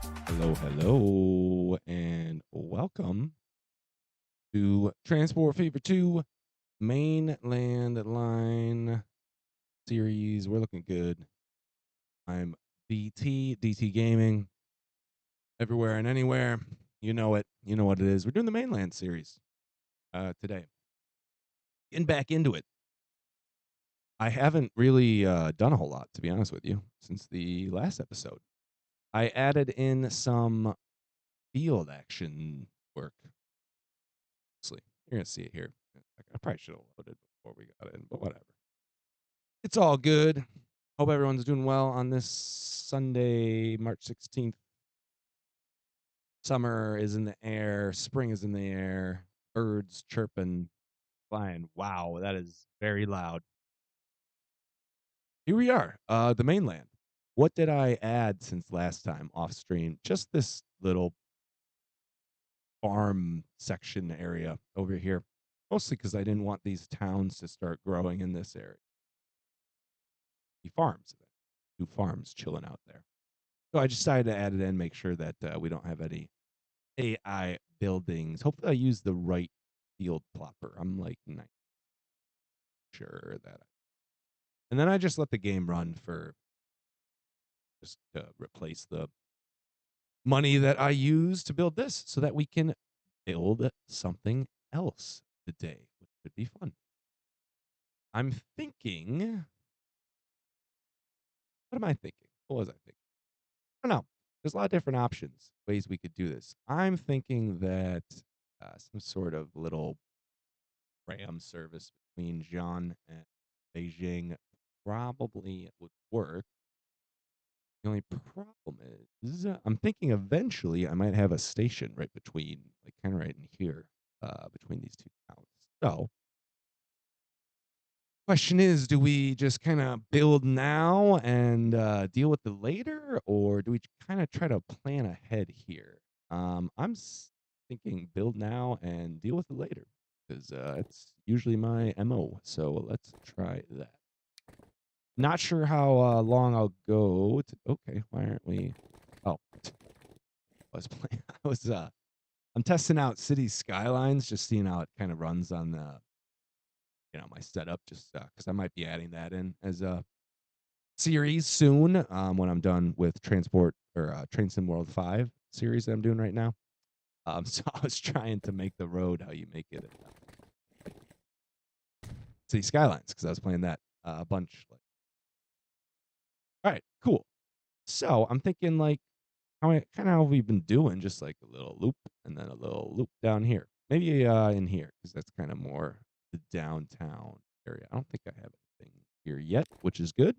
Hello, and welcome to Transport Fever 2 Mainland Line series. We're looking good. I'm DT Gaming, everywhere and anywhere. You know it. You know what it is. We're doing the Mainland series today. Getting back into it. I haven't really done a whole lot, to be honest with you, since the last episode. I added in some field action work. You're gonna see it here. I probably should have loaded before we got in, but whatever. It's all good. Hope everyone's doing well on this Sunday, March 16th. Summer is in the air, spring is in the air, birds chirping, flying. Wow, that is very loud. Here we are, the mainland. What did I add since last time off stream? Just this little farm section area over here. Mostly because I didn't want these towns to start growing in this area. Farms, 2 farms chilling out there. So I decided to add it in, make sure that we don't have any AI buildings. Hopefully, I use the right field plopper. I'm like not sure that. And then I just let the game run for just to replace the money that I use to build this, so that we can build something else today, which should be fun. I'm thinking. What am I thinking? What was I thinking? I don't know. There's a lot of different options, ways we could do this. I'm thinking that some sort of little ram service between Jean and Beijing probably would work. The only problem is I'm thinking eventually I might have a station right between, like kind of right in here, between these two towns. So, question is, do we just kind of build now and deal with it later, or do we kind of try to plan ahead here? Thinking build now and deal with it later because it's usually my MO. So let's try that. Not sure how long I'll go. Okay, why aren't we? Oh, I was playing. I'm testing out City Skylines, just seeing how it kind of runs on the, my setup, just because I might be adding that in as a series soon when I'm done with Transport or Train Sim World 5 series that I'm doing right now. So I was trying to make the road how you make it in City Skylines because I was playing that a bunch. All right, cool. So I'm thinking like kind of how we've been doing, just like a little loop and then a little loop down here. Maybe in here because that's kind of more the downtown area. I don't think I have anything here yet, which is good.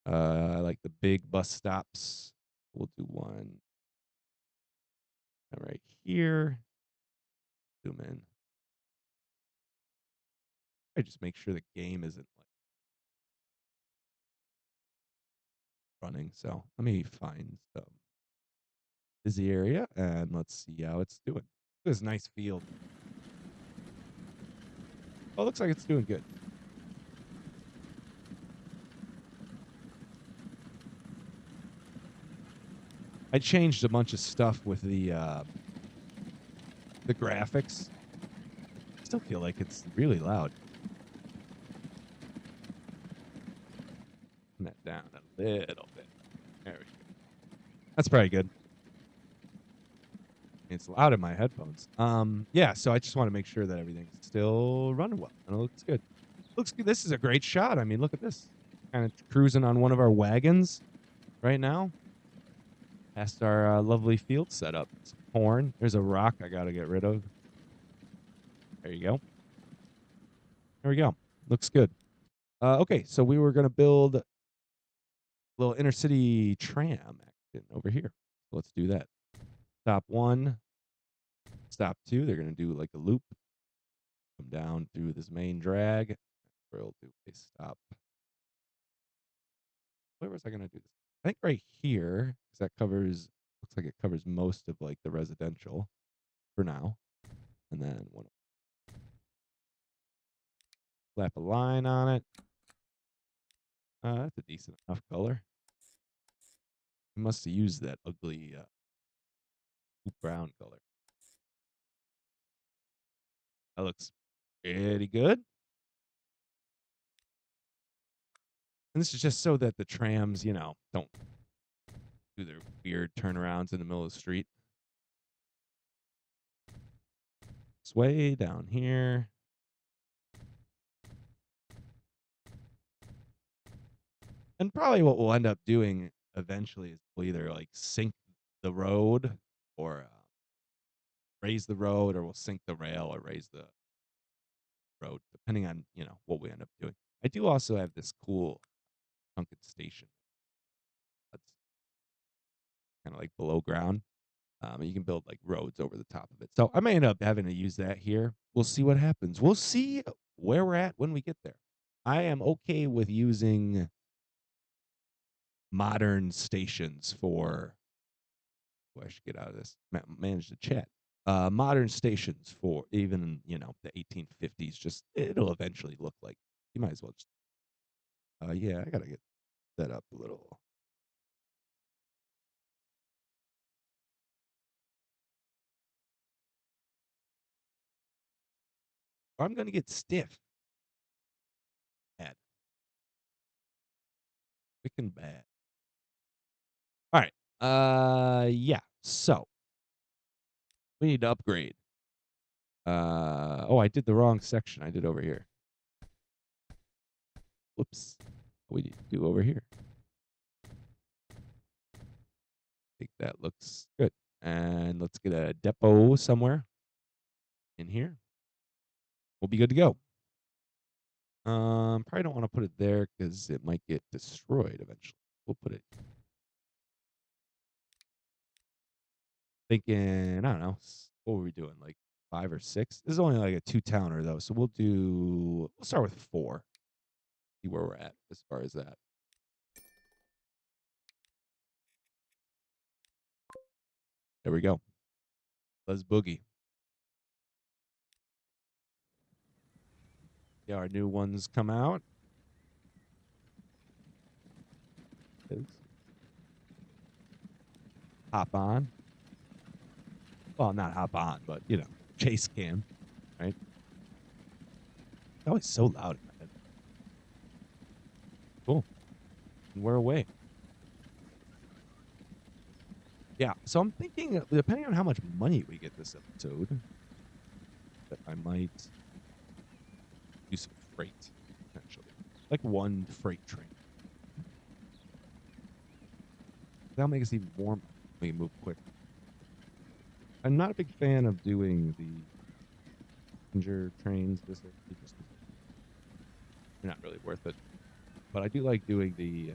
I like the big bus stops. We'll do one right here. Zoom in. I just make sure the game isn't like running. So let me find some busy area and let's see how it's doing. This nice field. Oh, looks like it's doing good. I changed a bunch of stuff with the graphics. I still feel like it's really loud. Turn that down a little bit. There we go. That's probably good. It's loud in my headphones. Yeah, so I just want to make sure that everything's still running well and it looks good. Looks good. This is a great shot. I mean, look at this. Kind of cruising on one of our wagons right now. Past our lovely field setup. Some corn. There's a rock I got to get rid of. There you go. There we go. Looks good. Okay, so we were going to build a little intercity tram action over here. So let's do that. Stop 1, stop 2. They're going to do like a loop. Come down through this main drag. We'll do a stop. Where was I going to do this? I think right here, because that covers, looks like it covers most of like the residential for now. And then one, slap a line on it. That's a decent enough color. We must have used that ugly brown color. That looks pretty good. And this is just so that the trams, don't do their weird turnarounds in the middle of the street. It's way down here. And probably what we'll end up doing eventually is we'll either like sink the road or raise the road, or we'll sink the rail or raise the road, depending on, what we end up doing. I do also have this cool sunken station that's kind of like below ground. And you can build like roads over the top of it. So I may end up having to use that here. We'll see what happens. We'll see where we're at when we get there. I am okay with using modern stations for. Oh, I should get out of this. Manage the chat. Modern stations for even the 1850s. Just it'll eventually look like. You might as well just. Yeah, I gotta get that up a little. Or I'm gonna get stiff. Bad. Quick and bad. All right. Yeah. So we need to upgrade. Oh, I did the wrong section. I did over here. Whoops. We need to do over here. I think that looks good. And let's get a depot somewhere in here. We'll be good to go. Probably don't want to put it there because it might get destroyed eventually. We'll put it. Thinking, I don't know. What were we doing? Like 5 or 6? This is only like a 2-towner though, so we'll start with 4. See where we're at as far as that. There we go. Let's boogie. Yeah, our new ones come out. Hop on. Well, not hop on, but chase cam, right? It's always so loud in my head. Cool. And we're away. Yeah, so I'm thinking, depending on how much money we get this episode, that I might do some freight, potentially. Like 1 freight train. That'll make us even more money. We can move quick. I'm not a big fan of doing the passenger trains. They're not really worth it. But I do like doing the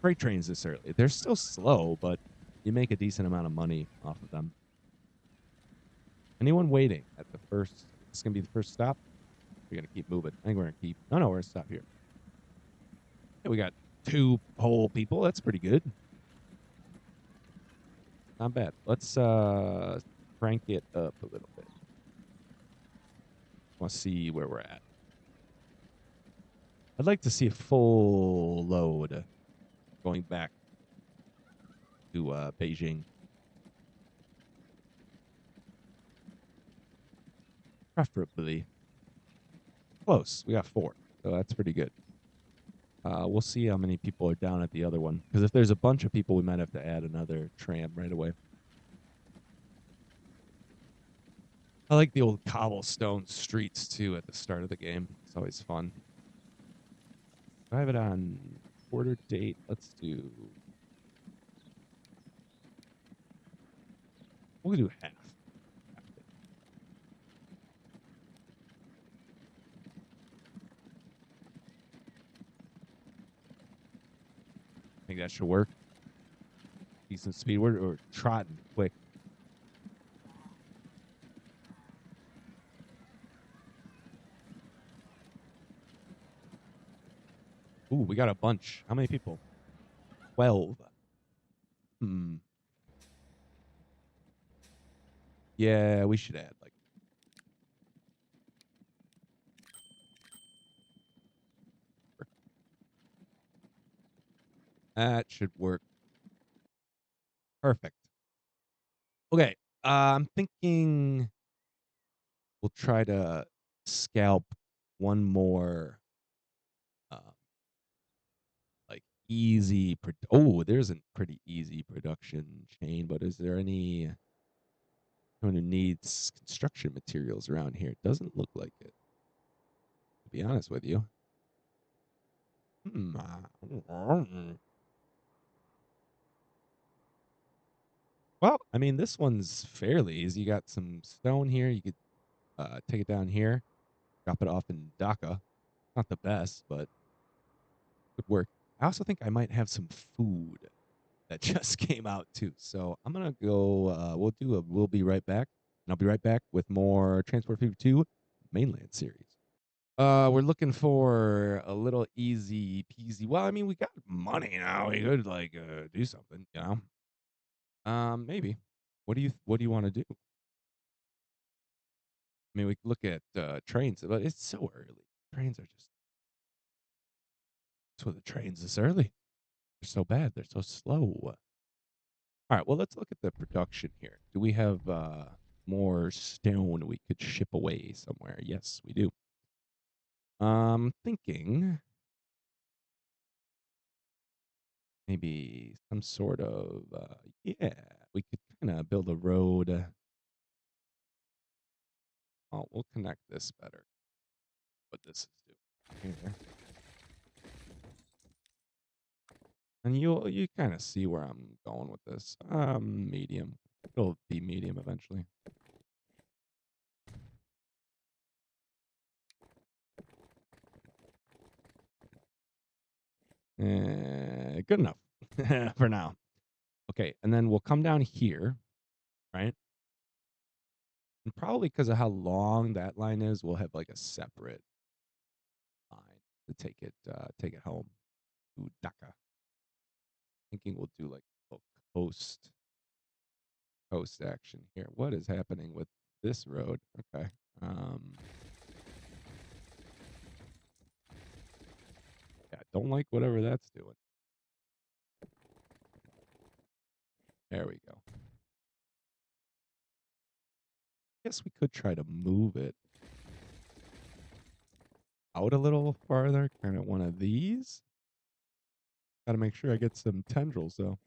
freight trains this early. They're still slow, but you make a decent amount of money off of them. Anyone waiting at the first? This is going to be the first stop. We're going to keep moving. I think we're going to keep. No, we're going to stop here. Yeah, we got 2 whole people. That's pretty good. Not bad. Let's crank it up a little bit. Want to see where we're at. I'd like to see a full load going back to Beijing. Preferably close. We got 4, so that's pretty good. We'll see how many people are down at the other one, because if there's a bunch of people, we might have to add another tram right away. I like the old cobblestone streets, too, at the start of the game. It's always fun. I have it on quarter date. Let's do... We'll do half. I think that should work. Decent speed. We're trotting quick. Ooh, we got a bunch. How many people? 12. Yeah, we should add like. That should work Perfect. Okay. I'm thinking we'll try to scalp one more uh, like there's a pretty easy production chain, but is there anyone who needs construction materials around here? It doesn't look like it, to be honest with you. Hmm. Well, I mean, this one's fairly easy. You got some stone here. You could take it down here, drop it off in Dhaka. Not the best, but would work. I also think I might have some food that just came out too. So I'm gonna go. We'll be right back, and I'll be right back with more Transport Fever 2 mainland series. We're looking for a little easy peasy. Well, I mean, we got money now. We could like do something, you know. Maybe. What do you want to do? I mean, we could look at trains, but it's so early. Trains are just that's what the trains this early. They're so bad. They're so slow. All right, well, let's look at the production here. Do we have more stone we could ship away somewhere? Yes, we do. Thinking maybe some sort of yeah, we could kind of build a road. Oh, we'll connect this better. What this is doing here, and you kind of see where I'm going with this. Medium. It'll be medium eventually. Good enough for now. Okay, and then we'll come down here, right? And probably because of how long that line is, we'll have like a separate line to take it home to Dhaka. Thinking we'll do like a coast coast action here. What is happening with this road? Okay. Yeah, don't like whatever that's doing. There we go. Guess we could try to move it out a little farther. Kind of one of these. Got to make sure I get some tendrils though.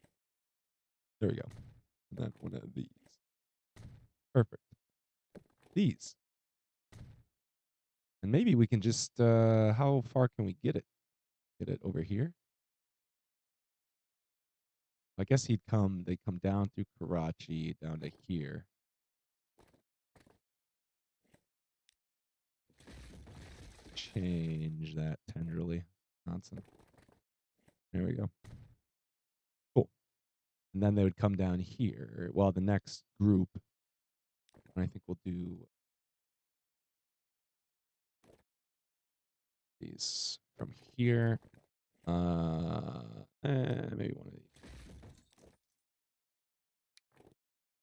There we go. And then one of these. Perfect. These. And maybe we can just how far can we get it? Get it over here? I guess they come down through Karachi down to here. Change that tenderly. Constant. There we go. Cool. And then they would come down here. Well, the next group, and I think we'll do these from here. Maybe one of these.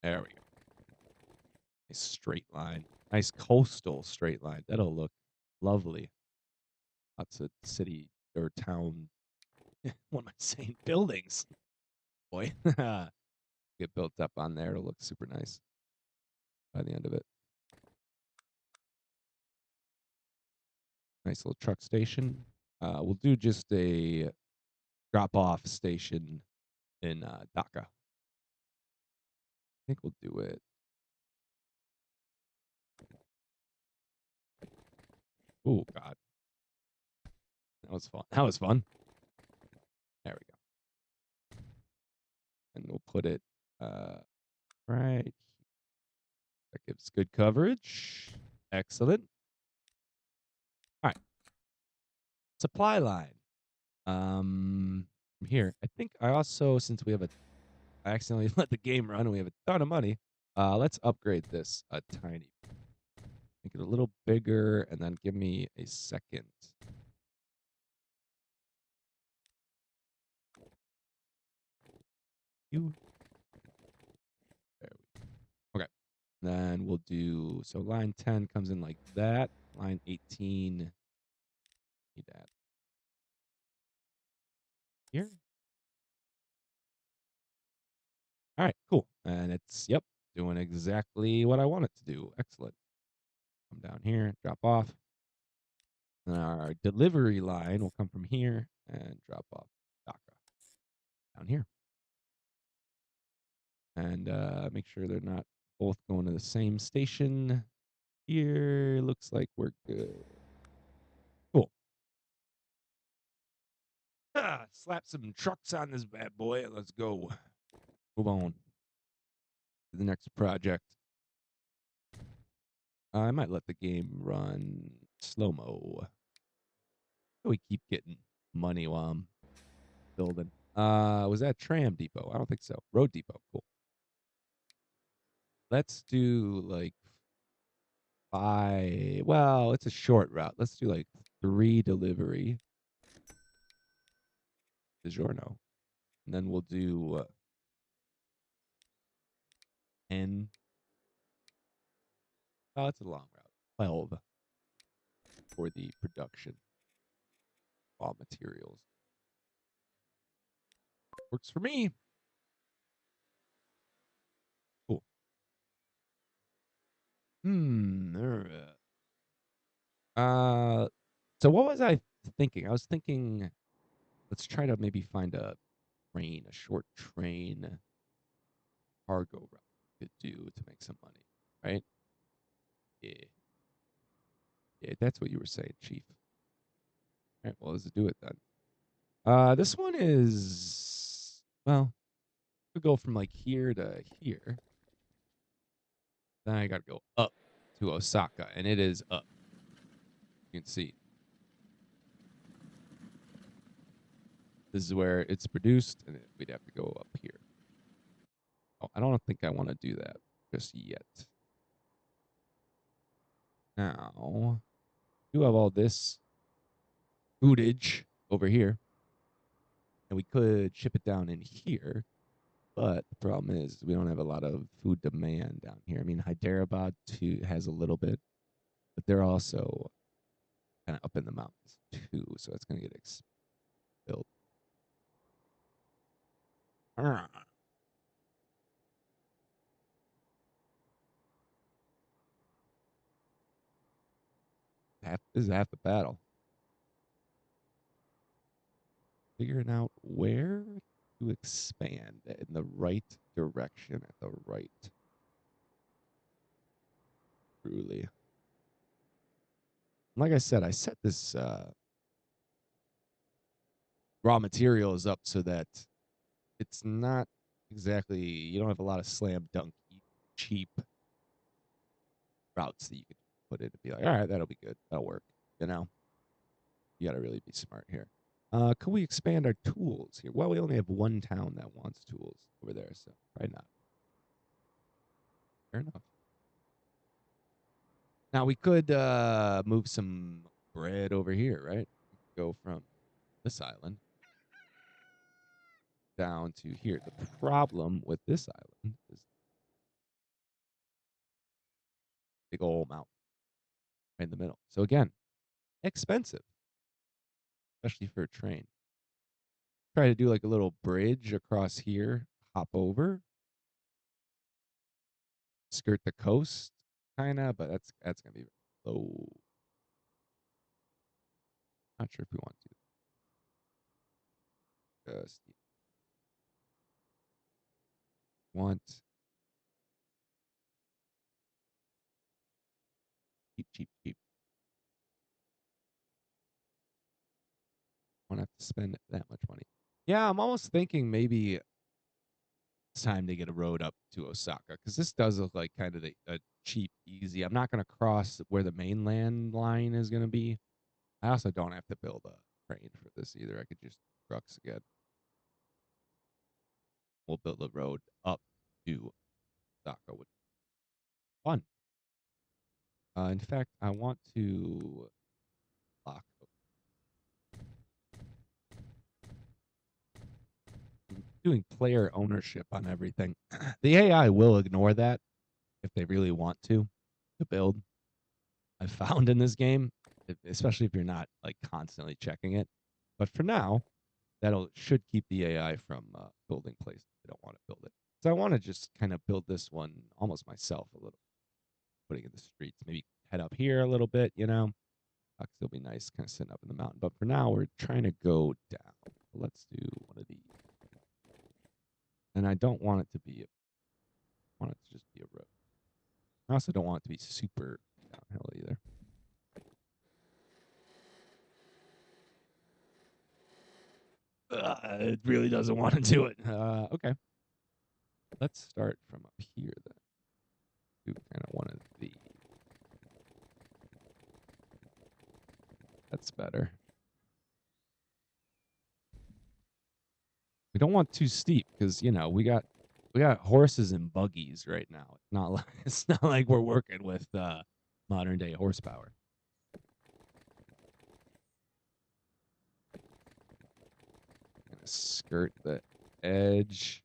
There we go. Nice straight line. Nice coastal straight line. That'll look lovely. Lots of city or town. What am I saying? Buildings. Boy. Get built up on there. It'll look super nice by the end of it. Nice little truck station. We'll do just a drop-off station in Dhaka. I think we'll do it. Oh God, that was fun. That was fun. There we go. And we'll put it right. That gives good coverage. Excellent. All right. Supply line. From here. I think I also, since I accidentally let the game run and we have a ton of money. Let's upgrade this a tiny. Make it a little bigger, and then give me a second. You. There we go. Okay. Then we'll do so. Line 10 comes in like that. Line 18. Need that here. All right, cool. And it's, yep, doing exactly what I want it to do. Excellent. Come down here, drop off. And our delivery line will come from here and drop off DACA down here. And make sure they're not both going to the same station. Here looks like we're good. Cool. Slap some trucks on this bad boy and let's go. Move on to the next project. I might let the game run slow-mo. We keep getting money while I'm building. Was that Tram Depot? I don't think so. Road Depot. Cool. Let's do like 5. Well, it's a short route. Let's do like 3 delivery. DiGiorno. And then we'll do 10. Oh, it's a long route. 12 for the production raw materials. Works for me. Cool. So what was I thinking? I was thinking, let's try to maybe find a train, a short train cargo route we could do to make some money, right? Yeah. Yeah, that's what you were saying, Chief. All right, well, let's do it then. This one is, well, we go from like here to here. Then I got to go up to Osaka, and it is up. You can see. This is where it's produced, and we'd have to go up here. Oh, I don't think I want to do that just yet. Now, you have all this footage over here, and we could ship it down in here. But the problem is we don't have a lot of food demand down here. I mean, Hyderabad too has a little bit, but they're also kind of up in the mountains too, so it's going to get built. This is half the battle. Figuring out where to expand in the right direction at the right. Truly. Like I said, I set this raw materials up so that it's not exactly, you don't have a lot of slam dunk cheap routes that you could put in and be like, all right, that'll be good. That'll work. You know, you got to really be smart here. Can we expand our tools here? Well, we only have one town that wants tools over there, so why not? Fair enough. Now we could move some bread over here, right? Go from this island down to here. The problem with this island is big old mountain right in the middle. So again, expensive, especially for a train. Try to do like a little bridge across here, hop over, skirt the coast, kind of, but that's gonna be low. Not sure if we want to. Just want cheap, cheap, cheap. Won't have to spend that much money. Yeah, I'm almost thinking maybe it's time to get a road up to Osaka because this does look like kind of a cheap, easy. I'm not going to cross where the mainland line is going to be. I also don't have to build a train for this either. I could just trucks again. We'll build a road up to Osaka. Would be fun. In fact, I want to lock doing player ownership on everything. The AI will ignore that if they really want to build. I've found in this game, especially if you're not like constantly checking it. But for now, that'll should keep the AI from building places they don't want to build it. So I want to just kind of build this one almost myself a little, putting in the streets. Maybe head up here a little bit, you know. It'll still be nice, kind of sitting up in the mountain. But for now, we're trying to go down. So let's do one of these. And I don't want it to be I want it to just be a road. I also don't want it to be super downhill either. It really doesn't want to do it. Okay. Let's start from up here then. Do kind of one of these. That's better. We don't want too steep because you know we got horses and buggies right now. It's not like we're working with modern day horsepower. Gonna skirt the edge.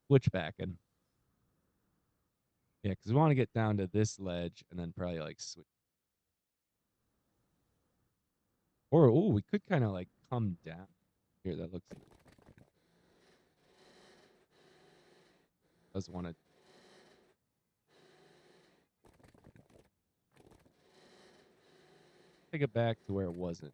Switchbacking. Yeah, because we want to get down to this ledge and then probably like switch. Or we could kind of like come down here. That looks. Doesn't want to. Take it back to where it wasn't.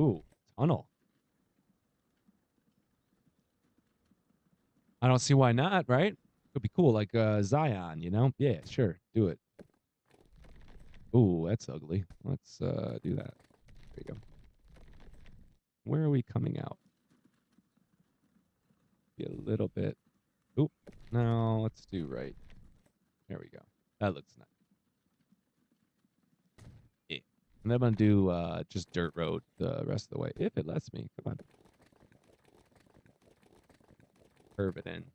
Ooh, tunnel. I don't see why not, right? Could be cool, like Zion, you know? Yeah, sure, do it. Ooh, that's ugly. Let's do that. There you go. Where are we coming out? Be a little bit. Oop. No, let's do right. There we go. That looks nice. Yeah. And then I'm gonna do just dirt road the rest of the way, if it lets me. Come on. Curve it in.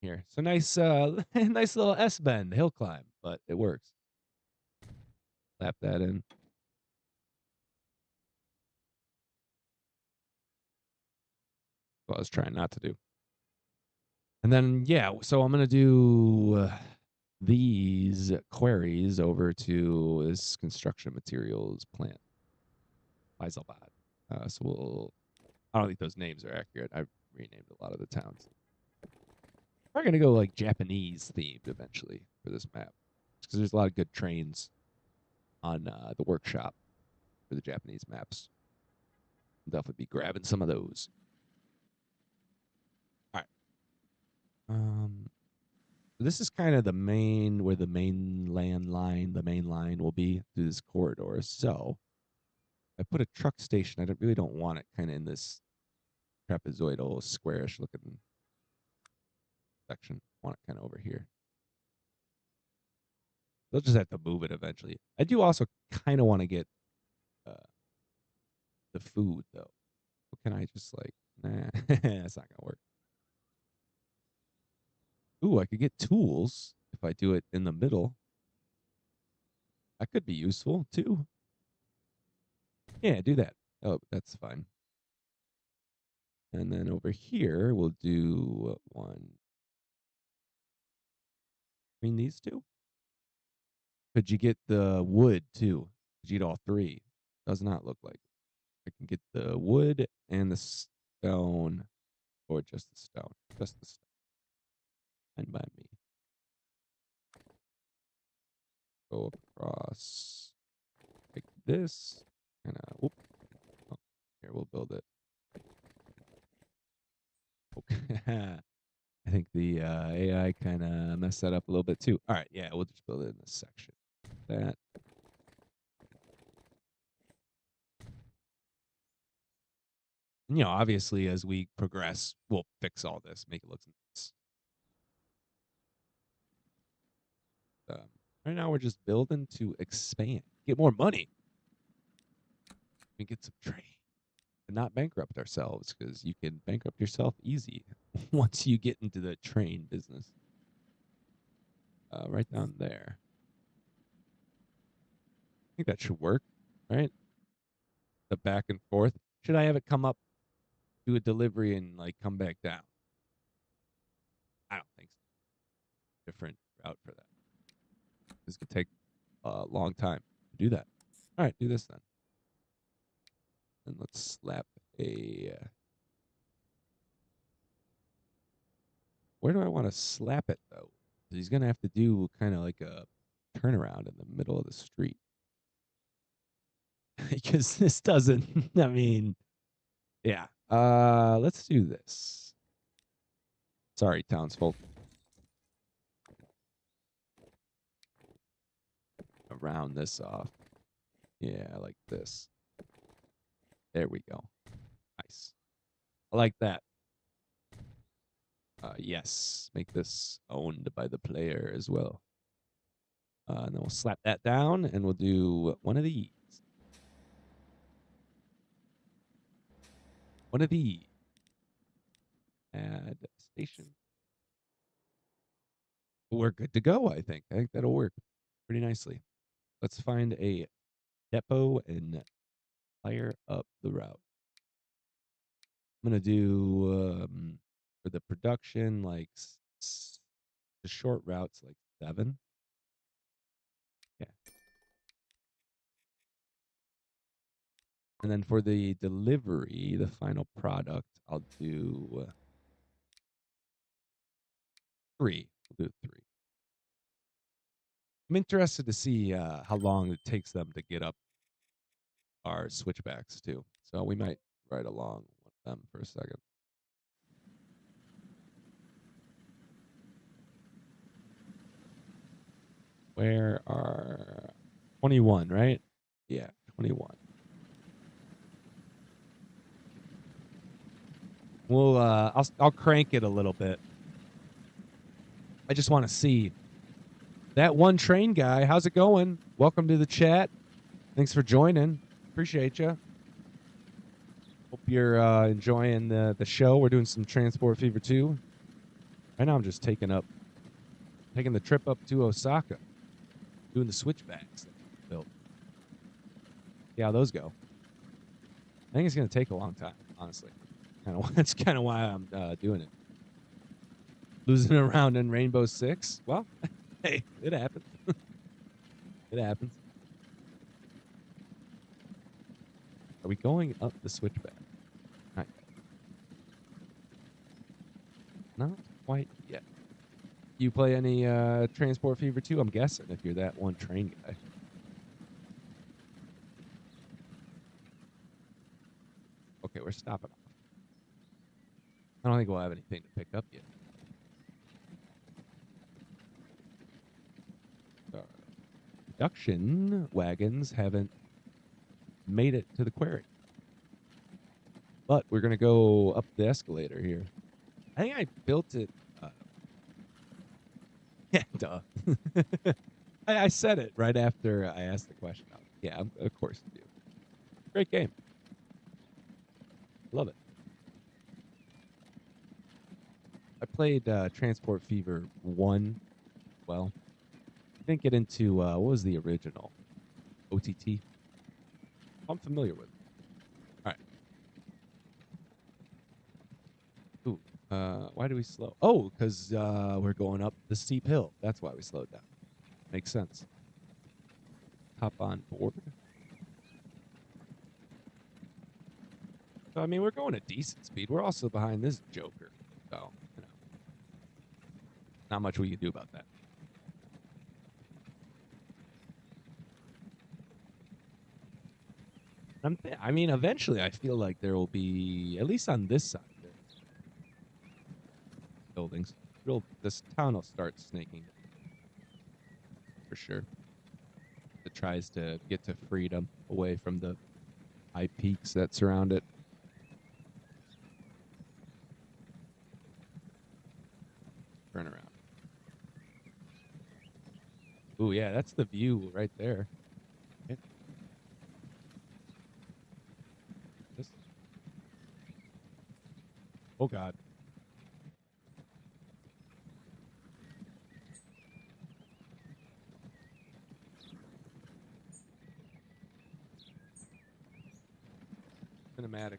Here. So nice nice little S bend, hill climb, but it works. Lap that in. What I was trying not to do. And then, yeah, so I'm going to do these queries over to this construction materials plant, Faisalabad. I don't think those names are accurate. I've renamed a lot of the towns. We're going to go like Japanese themed eventually for this map because there's a lot of good trains on the workshop for the Japanese maps. I'll definitely be grabbing some of those. All right. This is kind of the main where the main line will be through this corridor. So I put a truck station. I really don't want it kind of in this trapezoidal squarish looking section. I want it kind of over here. They'll just have to move it eventually. I do also kind of want to get the food though. Can I just like, nah, that's not gonna work. Ooh, I could get tools if I do it in the middle. That could be useful too. Yeah, do that. Oh, that's fine. And then over here, we'll do one between these two. Could you get the wood too? Could you get all three? Does not look like it. I can get the wood and the stone, or just the stone. Just the stone. Fine by me. Go across like this. And oh, here we'll build it. Okay. I think the AI kind of messed that up a little bit too. All right, yeah, we'll just build it in this section. That. You know, obviously, as we progress, we'll fix all this, make it look nice. Right now, we're just building to expand, get more money, and get some trade, and not bankrupt ourselves because you can bankrupt yourself easy once you get into the train business. Right down there. I think that should work, right? The back and forth. Should I have it come up, do a delivery, and like come back down? I don't think so. Different route for that. This could take a long time to do that. All right, do this then. And let's slap a. Where do I want to slap it though? He's gonna have to do kind of like a turnaround in the middle of the street because this doesn't. I mean, yeah. Let's do this. Sorry, townsfolk. Round this off. Yeah, like this. There we go. Nice. I like that. Yes, make this owned by the player as well. And then we'll slap that down, and we'll do one of these. One of these. Add station. We're good to go, I think. I think that'll work pretty nicely. Let's find a depot and fire up the route. I'm going to do, for the production, like the short routes, like 7. Yeah. And then for the delivery, the final product, I'll do 3. We'll do 3. I'm interested to see how long it takes them to get up our switchbacks too. So we might ride along with them for a second. Where are 21, right? Yeah, 21. We'll I'll crank it a little bit. I just want to see that one train guy. How's it going? Welcome to the chat. Thanks for joining. Appreciate you. Hope you're enjoying the show. We're doing some Transport Fever 2. Right now I'm just taking the trip up to Osaka, doing the switchbacks that we built. See how those go. I think it's going to take a long time, honestly. That's kind of why I'm doing it. Losing around in Rainbow Six. Well, hey, it happens. It happens. Are we going up the switchback? Not yet. Not quite yet. You play any Transport Fever 2? I'm guessing if you're that one train guy. Okay, we're stopping off. I don't think we'll have anything to pick up yet. Production wagons haven't made it to the quarry. But we're going to go up the escalator here. I think I built it. Yeah, duh. I said it right after I asked the question. Yeah, of course you do. Great game. Love it. I played Transport Fever 1. Well, I didn't get into, what was the original? OTT? I'm familiar with it. All right. Ooh, why do we slow? Oh, because we're going up the steep hill. That's why we slowed down. Makes sense. Hop on board. So, I mean, we're going at decent speed. We're also behind this joker. So, you know, not much we can do about that. I mean, eventually I feel like there will be, at least on this side, buildings. This town will start snaking. For sure. It tries to get to freedom away from the high peaks that surround it. Turn around. Ooh, yeah, that's the view right there. Okay. Oh, God. Cinematic.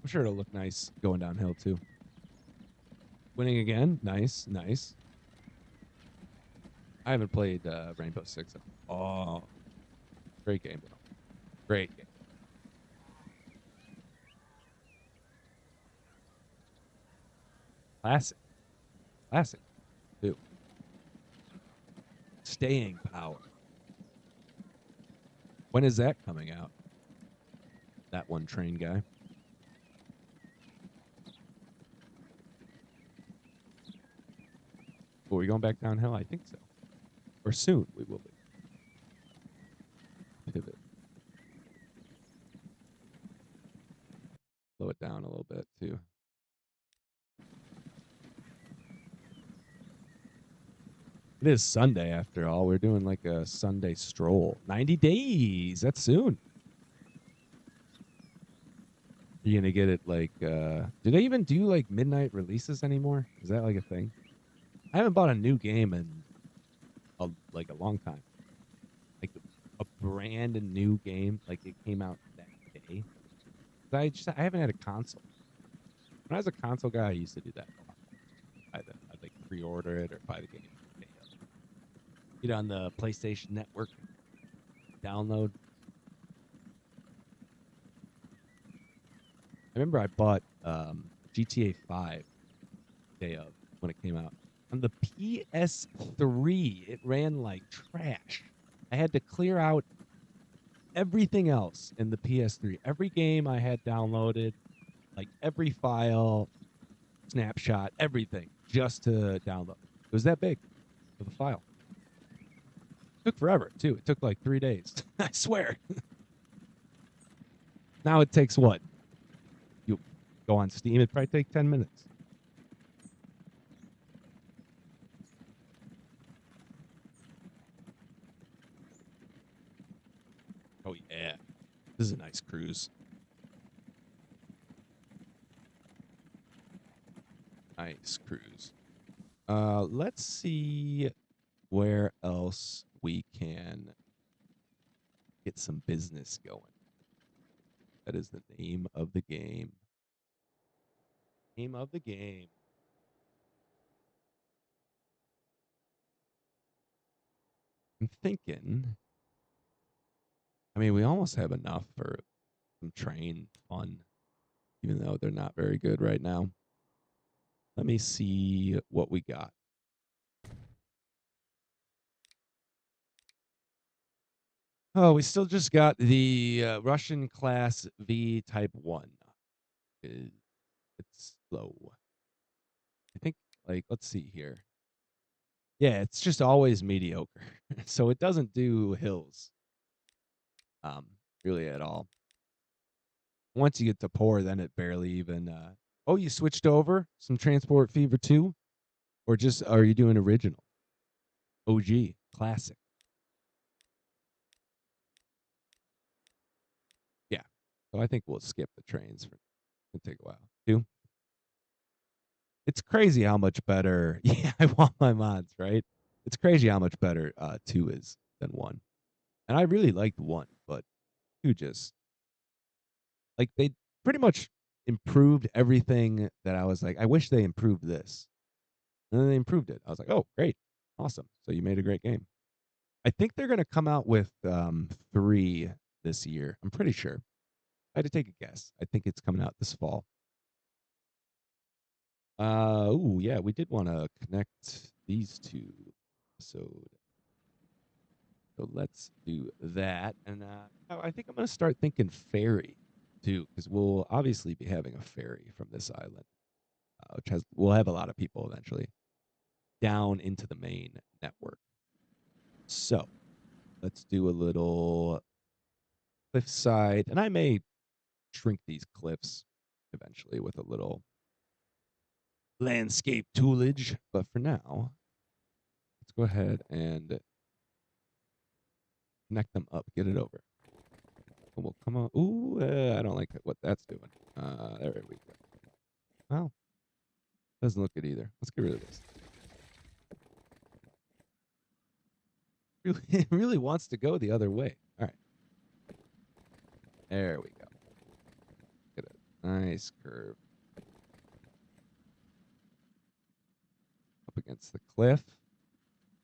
I'm sure it'll look nice going downhill, too. Winning again. Nice, nice. I haven't played Rainbow Six. Oh, great game, though. Great game. Classic. Classic, too. Staying power. When is that coming out? That one train guy. Are we going back downhill? I think so. Or soon we will be. Pivot. Slow it down a little bit, too. It is Sunday after all. We're doing like a Sunday stroll. 90 days. That's soon. You're gonna get it like do they even do like midnight releases anymore? Is that like a thing? I haven't bought a new game in a long time. Like a brand new game, like it came out that day. I haven't had a console. When I was a console guy, I used to do that a lot. I'd like pre-order it or buy the game. Get on the PlayStation Network, download. I remember I bought GTA 5 day of when it came out. On the PS3, it ran like trash. I had to clear out everything else in the PS3. Every game I had downloaded, like every file, snapshot, everything, just to download. It was that big of a file. It took forever, too. It took like 3 days. I swear. Now it takes what? You go on Steam, it'd probably take 10 minutes. Oh, yeah. This is a nice cruise. Nice cruise. Let's see where else we can get some business going. That is the name of the game. Name of the game. I'm thinking. I mean, we almost have enough for some train fun, even though they're not very good right now. Let me see what we got. Oh, we still just got the Russian Class V Type 1. It's slow. I think, like, let's see here. Yeah, it's just always mediocre. So it doesn't do hills um, really at all. Once you get to poor, then it barely even. Oh, you switched over some Transport Fever 2? Or just are you doing original? OG, classic. Yeah. So I think we'll skip the trains for it'll take a while. 2. It's crazy how much better. Yeah, I want my mods, right? It's crazy how much better 2 is than 1. And I really liked 1, but 2 just like they pretty much improved everything that I was like, I wish they improved this. And then they improved it. I was like, oh, great. Awesome. So you made a great game. I think they're gonna come out with 3 this year. I'm pretty sure. I had to take a guess. I think it's coming out this fall. Oh yeah, we did want to connect these two. So let's do that. And I think I'm gonna start thinking ferry too, because we'll obviously be having a ferry from this island, which we'll have a lot of people eventually down into the main network. So let's do a little cliffside, and I may shrink these cliffs eventually with a little landscape toolage. But for now, let's go ahead and connect them up, get it over. And we'll come on. Ooh, I don't like what that's doing. There we go. Well, doesn't look good either. Let's get rid of this. It really wants to go the other way. All right. There we go. Get a nice curve. Up against the cliff.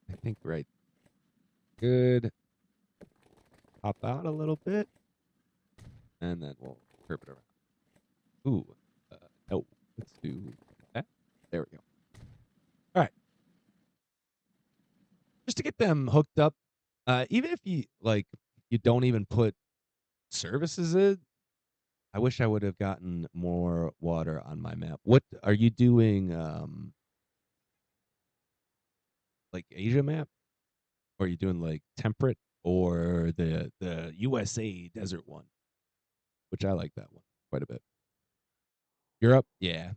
I think right good. Pop out a little bit, and then we'll curve it around. Ooh, no. Let's do that. There we go. All right. Just to get them hooked up, even if you you don't even put services in. I wish I would have gotten more water on my map. What are you doing? Like Asia map, or are you doing like temperate, or the USA desert one? Which I like that one quite a bit. Europe, yeah,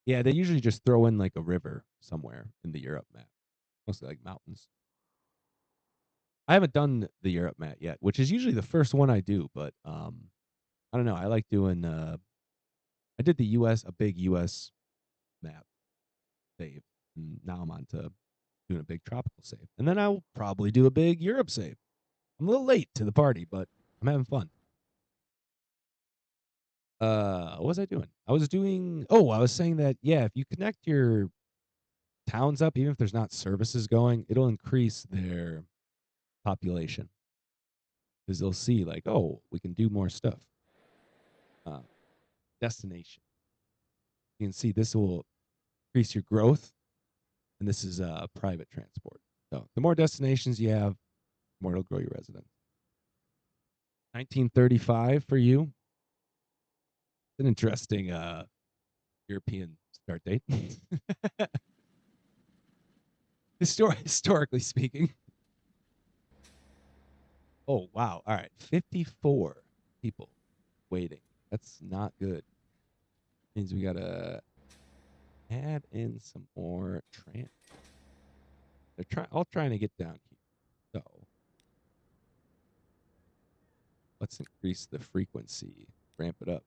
yeah. They usually just throw in like a river somewhere in the Europe map, mostly like mountains. I haven't done the Europe map yet, which is usually the first one I do. But I don't know. I like doing. I did the U.S. a big U.S. map save, and now I'm on to doing a big tropical save, and then I'll probably do a big Europe save. I'm a little late to the party, but I'm having fun. What was I doing? I was doing. Oh, I was saying that yeah, if you connect your towns up, even if there's not services going, it'll increase their population because they'll see like, oh, we can do more stuff. Uh, Destination. You can see this will increase your growth, and this is private transport. So the more destinations you have, the more it'll grow your residents. 1935 for you. It's an interesting European start date. Historically speaking. Oh wow! All right, 54 people waiting. That's not good. Means we gotta add in some more trans. They're all trying to get down here. So let's increase the frequency. Ramp it up.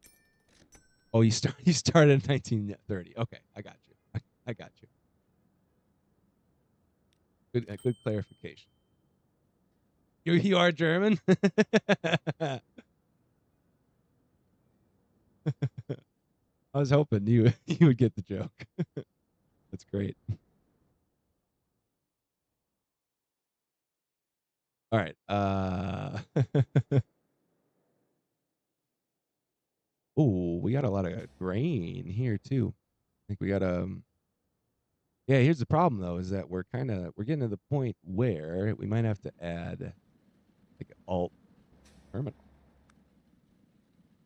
Oh, you started in 1930. Okay, I got you. I got you. Good clarification. You are German. I was hoping you you would get the joke. That's great. All right. Oh, we got a lot of grain here too. I think we got yeah, here's the problem though, is that we're getting to the point where we might have to add like an alt terminal.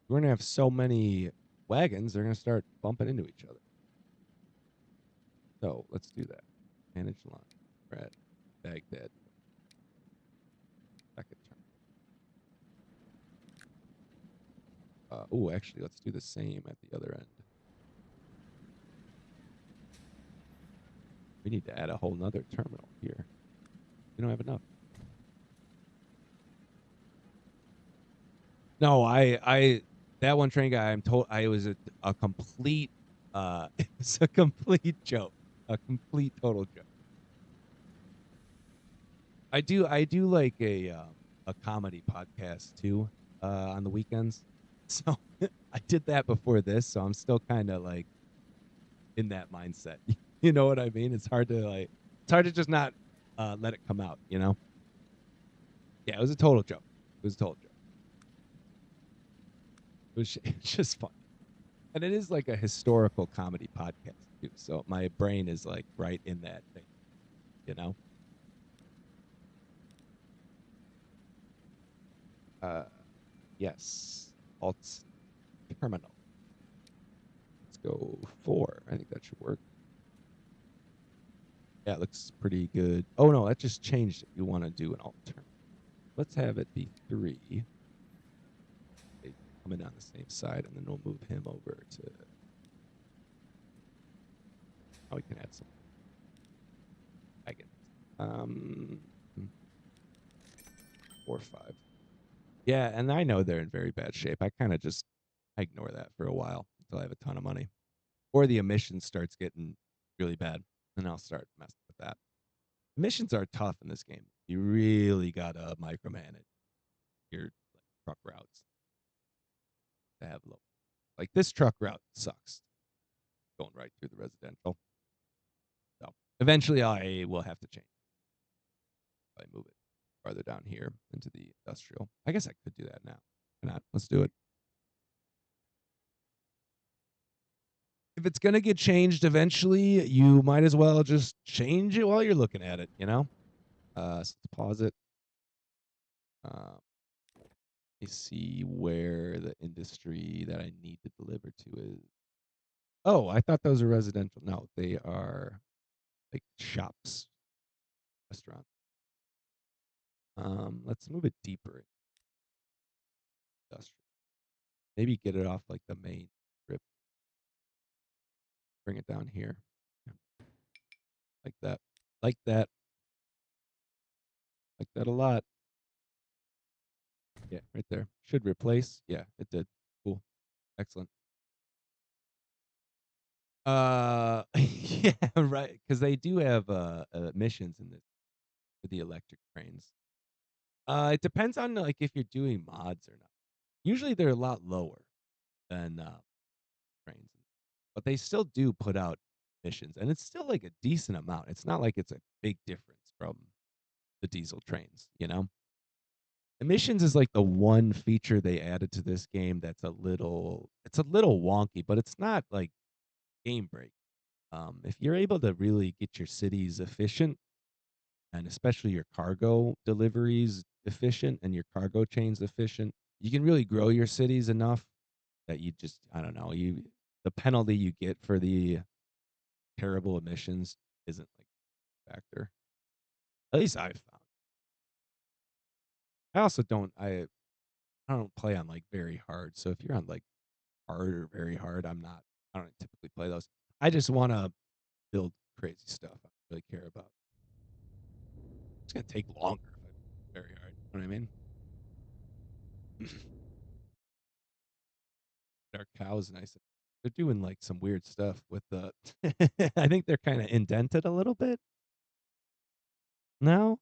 We're gonna have so many wagons, they're gonna start bumping into each other. So let's do that. Manage line. We're at Baghdad. Second turn. Oh, actually, let's do the same at the other end. We need to add a whole nother terminal here. We don't have enough. No, that one train guy, I'm told I was a complete it's a complete joke. A complete total joke. I do like a comedy podcast too, on the weekends. So I did that before this, so I'm still kind of like in that mindset. You know what I mean? It's hard to just not let it come out, you know? Yeah, it was a total joke. It was a total joke. It's just fun. And it is like a historical comedy podcast too. So my brain is like right in that thing, you know? Uh yes. Alt terminal. Let's go 4. I think that should work. Yeah, it looks pretty good. Oh no, that just changed it. You want to do an alt terminal. Let's have it be 3. They come in on the same side, and then we'll move him over to. Oh, we can add some wagons. 4 or 5. Yeah, and I know they're in very bad shape. I kind of just ignore that for a while until I have a ton of money, or the emission starts getting really bad, and I'll start messing with that. Missions are tough in this game. You really gotta micromanage your truck routes to have low. Like this truck route sucks, going right through the residential. So eventually I will have to change. I move it. farther down here into the industrial. I guess I could do that now. Why not? Let's do it. If it's gonna get changed eventually, you might as well just change it while you're looking at it, you know? So let's pause it. Let me see where the industry that I need to deliver to is. Oh, I thought those are residential. No, they are like shops, restaurants. Let's move it deeper in industrial. Maybe get it off like the main strip. Bring it down here. Yeah, like that. Like that. Like that a lot. Yeah, right there. Should replace. Yeah, it did. Cool. Excellent. Yeah, right. Because they do have emissions in this for the electric trains. It depends on like if you're doing mods or not. Usually they're a lot lower than trains, but they still do put out emissions, and it's still like a decent amount. It's not like it's a big difference from the diesel trains, you know? Emissions is like the one feature they added to this game that's it's a little wonky, but it's not like game break. If you're able to really get your cities efficient and especially your cargo deliveries efficient and your cargo chains efficient, you can really grow your cities enough that you just I don't know, the penalty you get for the terrible emissions isn't like a factor. At least I've found. I also I don't play on like very hard. So if you're on like hard or very hard, I don't typically play those. I just want to build crazy stuff. I don't really care about. It's gonna take longer if I play very hard. You know what I mean? Our cows nice. They're doing like some weird stuff with the. I think they're kind of indented a little bit. No,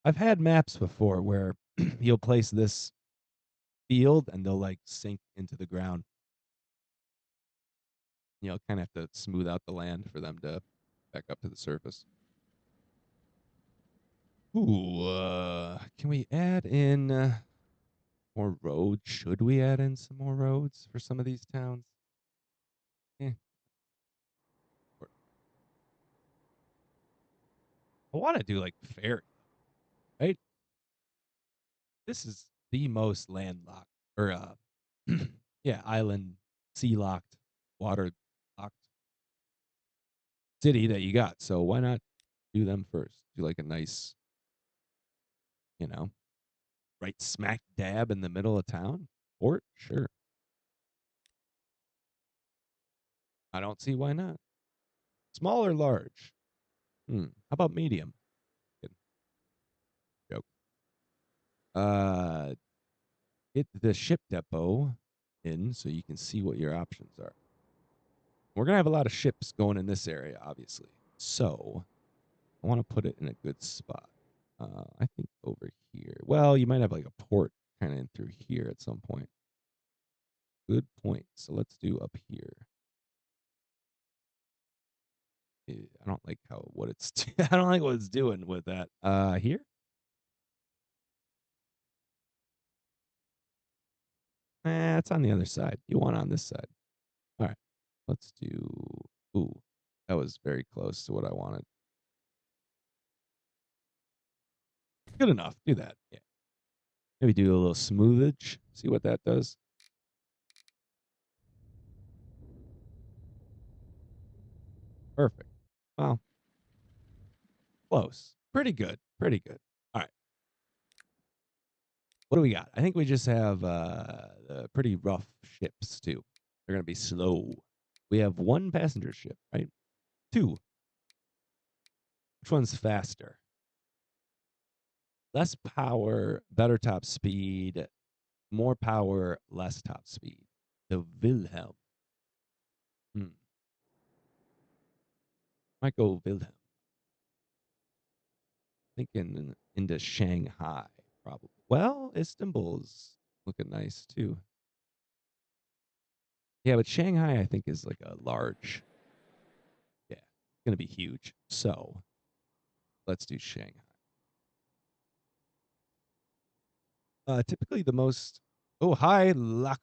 I've had maps before where you'll place this field and they'll like sink into the ground. You know, kind of have to smooth out the land for them to back up to the surface. Ooh, can we add in more roads? Should we add in some more roads for some of these towns? Eh. I want to do like ferry, right? This is the most landlocked or yeah, island, sea locked, water locked city that you got. So why not do them first? Do like a nice, you know, right smack dab in the middle of town? Port? Sure. I don't see why not. Small or large? How about medium? Good joke. Uh, get the ship depot in so you can see what your options are. We're gonna have a lot of ships going in this area, obviously. So I want to put it in a good spot. I think over here. Well, you might have like a port kind of in through here at some point. Good point. So let's do up here. I don't like what it's. I don't like what it's doing with that. Here. It's on the other side. You want on this side. All right. Let's do. Ooh, that was very close to what I wanted. Good enough. Do that. Yeah. Maybe do a little smoothage. See what that does. Perfect. Well, close. Pretty good. Pretty good. All right. What do we got? I think we just have pretty rough ships too. They're gonna be slow. We have one passenger ship, right? Two. Which one's faster? Less power, better top speed. More power, less top speed. The Wilhelm. Might go Wilhelm. Thinking into Shanghai, probably. Well, Istanbul's looking nice too. Yeah, but Shanghai, I think, is like a large. Yeah, it's gonna be huge. So let's do Shanghai. Typically the most. Oh, hi, La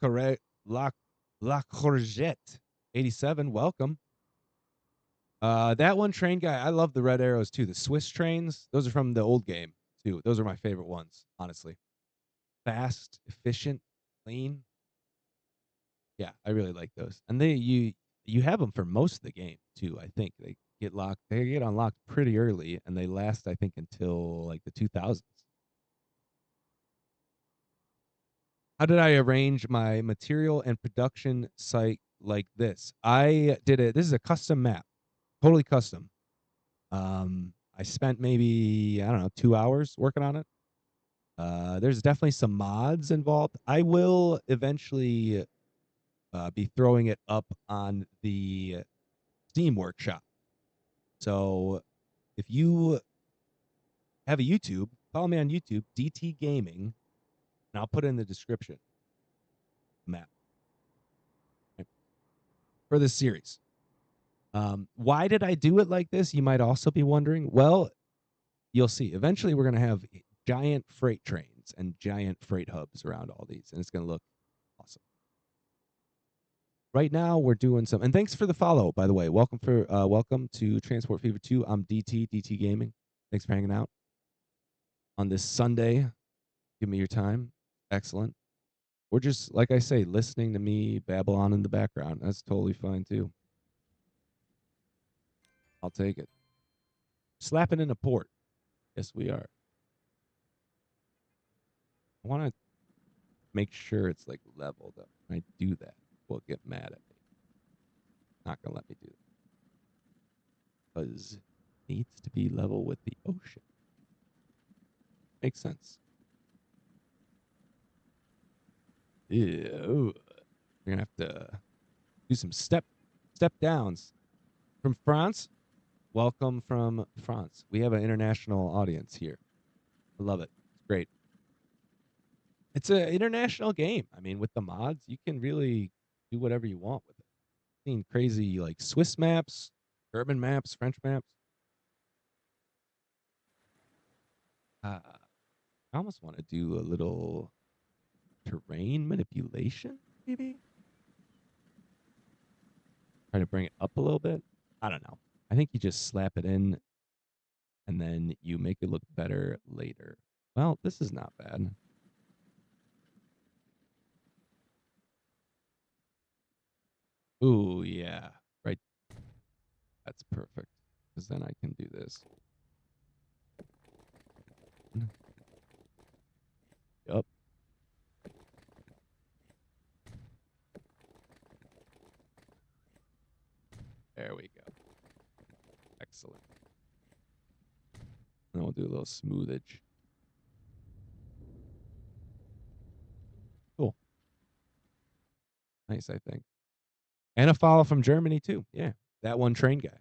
Courgette 87. Welcome. That one train guy. I love the red arrows too. The Swiss trains. Those are from the old game too. Those are my favorite ones, honestly. Fast, efficient, clean. Yeah, I really like those. And you have them for most of the game too. I think they get locked. They get unlocked pretty early, and they last I think until like the 2000s. How did I arrange my material and production site like this? I did it. This is a custom map, totally custom. I spent maybe, I don't know, 2 hours working on it. There's definitely some mods involved. I will eventually be throwing it up on the Steam Workshop. So if you have a YouTube, follow me on YouTube, DT Gaming, and I'll put it in the description map, right, for this series. Why did I do it like this? You might also be wondering. Well, you'll see. Eventually, we're going to have giant freight trains and giant freight hubs around all these, and it's going to look awesome. Right now, we're doing some. And thanks for the follow, by the way. Welcome to Transport Fever 2. I'm DT Gaming. Thanks for hanging out on this Sunday. Give me your time. Excellent. We're just, like I say, listening to me babble on in the background. That's totally fine too. I'll take it. Slapping in a port. Yes, we are. I want to make sure it's like leveled up. When I do that, will get mad at me. Not gonna let me do it because it needs to be level with the ocean. Makes sense. Ew. We're gonna have to do some step downs from France. Welcome from France. We have an international audience here. I love it. It's great. It's an international game. I mean, with the mods, you can really do whatever you want with it. I've seen crazy like Swiss maps, German maps, French maps. I almost want to do a little terrain manipulation, maybe. Try to bring it up a little bit. I don't know. I think you just slap it in and then you make it look better later. Well, this is not bad. Ooh, yeah. Right. That's perfect. Because then I can do this. Yup. There we go. Excellent. And we'll do a little smoothage. Cool. Nice, I think. And a follow from Germany too. Yeah. That one train guy.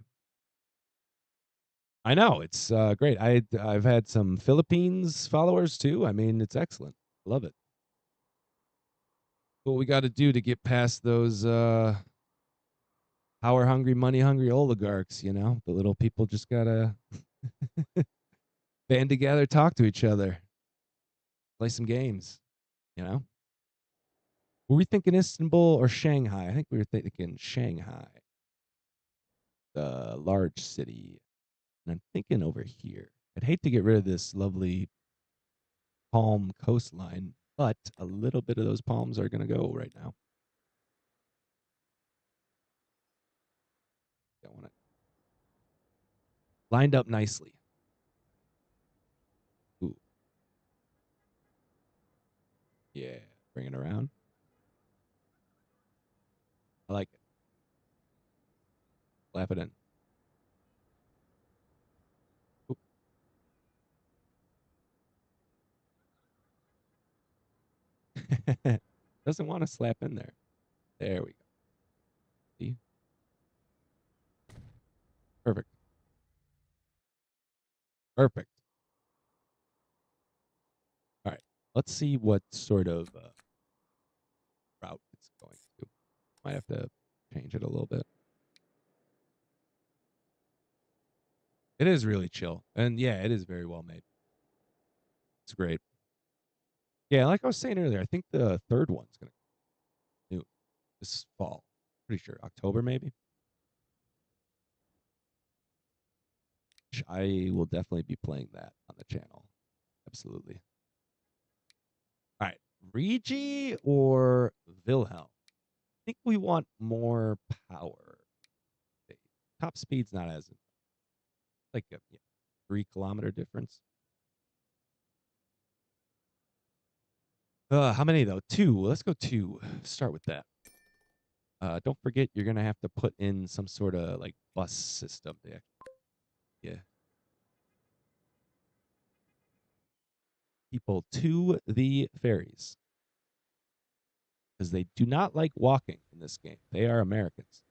I know. It's great. I've had some Philippines followers too. I mean, it's excellent. Love it. What we got to do to get past those power hungry, money hungry oligarchs, you know? The little people just got to band together, talk to each other, play some games, you know? Were we thinking Istanbul or Shanghai? I think we were thinking Shanghai, the large city. And I'm thinking over here. I'd hate to get rid of this lovely palm coastline, but a little bit of those palms are going to go right now. Don't want it lined up nicely. Ooh, yeah. Bring it around. I like it. Slap it in. Doesn't want to slap in there. There we go. See? Perfect. Perfect. All right. Let's see what sort of route it's going to. Might have to change it a little bit. It is really chill. And yeah, it is very well made. It's great. Yeah, like I was saying earlier, I think the third one's gonna come new this fall. Pretty sure October maybe. I will definitely be playing that on the channel. Absolutely. All right, Regi or Wilhelm? I think we want more power. Top speed's not as like a 3 kilometer difference. How many though? 2. Let's go 2. Start with that. Don't forget you're gonna have to put in some sort of like bus system there. Yeah. People to the ferries because they do not like walking in this game. They are Americans.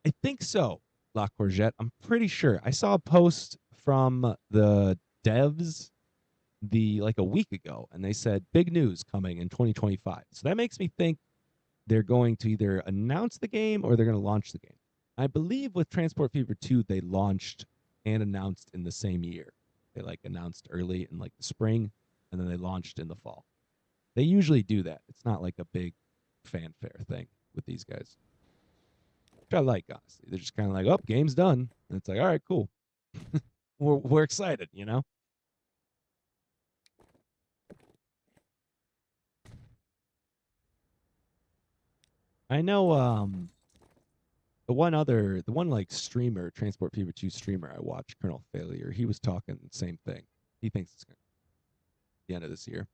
I think so, La Courgette. I'm pretty sure. I saw a post from the devs like a week ago, and they said big news coming in 2025. So that makes me think they're going to either announce the game or they're going to launch the game. I believe with Transport Fever 2, they launched and announced in the same year. They like announced early in like the spring, and then they launched in the fall. They usually do that. It's not like a big fanfare thing with these guys, which I like, honestly. They're just kind of like, oh, game's done. And it's like, all right, cool. we're excited, you know? I know the one like streamer, Transport Fever 2 streamer I watched, Colonel Failure, he was talking the same thing. He thinks it's going to be the end of this year.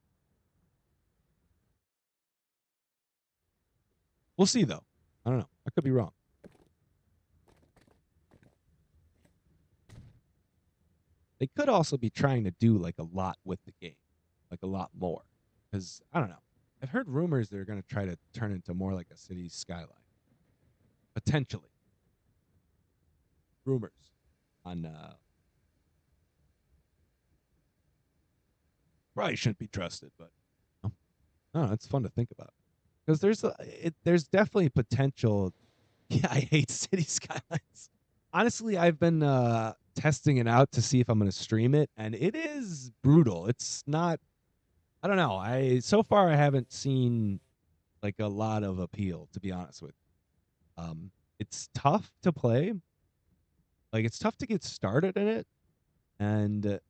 We'll see though. I don't know. I could be wrong. They could also be trying to do like a lot with the game, like a lot more. Because I don't know. I've heard rumors they're going to try to turn into more like a city skyline. Potentially. Rumors on probably shouldn't be trusted, but I don't know, it's fun to think about. Because there's definitely potential. Yeah, I hate city skylines. Honestly, I've been testing it out to see if I'm going to stream it, and it is brutal. It's not. I don't know. I so far I haven't seen like a lot of appeal, to be honest with you. It's tough to play. Like it's tough to get started in it, and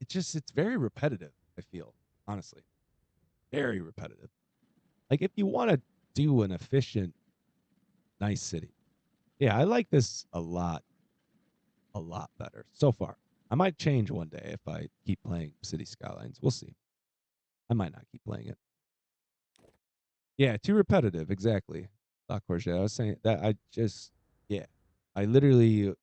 it's very repetitive. I feel honestly very repetitive. Like if you want to do an efficient, nice city, yeah, I like this a lot better so far. I might change one day if I keep playing City Skylines. We'll see. I might not keep playing it. Yeah, too repetitive. Exactly. Of course, yeah. I was saying that yeah, I literally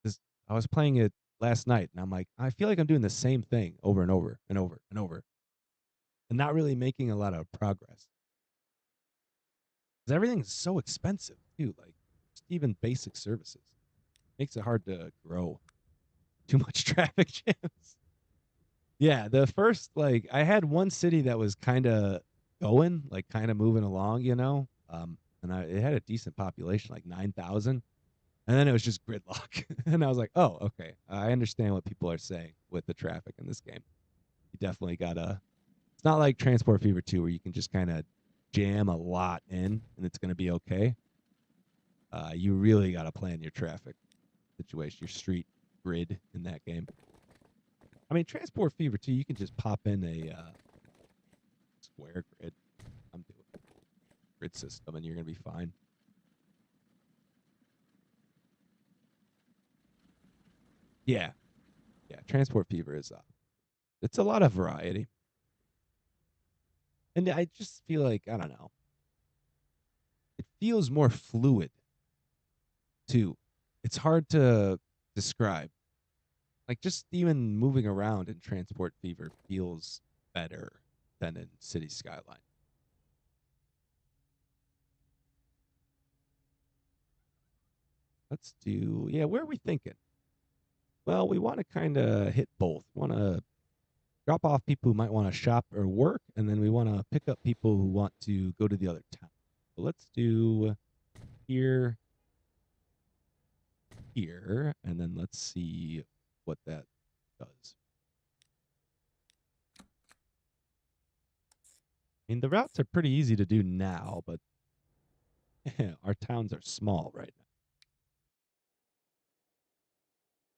just, I was playing it last night and I'm like, I feel like I'm doing the same thing over and over and over and over and not really making a lot of progress. Because everything's so expensive too. Like just even basic services makes it hard to grow. Too much traffic jams. Yeah, the first like I had one city that was kind of going, like kind of moving along, you know. And it had a decent population, like 9,000, and then it was just gridlock. And I was like, "Oh, okay. I understand what people are saying with the traffic in this game. You definitely gotta. It's not like Transport Fever 2 where you can just kind of jam a lot in and it's gonna be okay. You really gotta plan your traffic situation, your street grid in that game. I mean, Transport Fever 2, you can just pop in a square grid. I'm doing grid system, and you're gonna be fine. Yeah, yeah. Transport Fever is it's a lot of variety, and I just feel like I don't know. It feels more fluid too. It's hard to describe. Like just even moving around in Transport Fever feels better than in City Skyline. Let's do yeah. Where are we thinking? Well, we want to kind of hit both. We want to drop off people who might want to shop or work, and then we want to pick up people who want to go to the other town. So let's do here, here, and then let's see what that does. mean, the routes are pretty easy to do now, but our towns are small right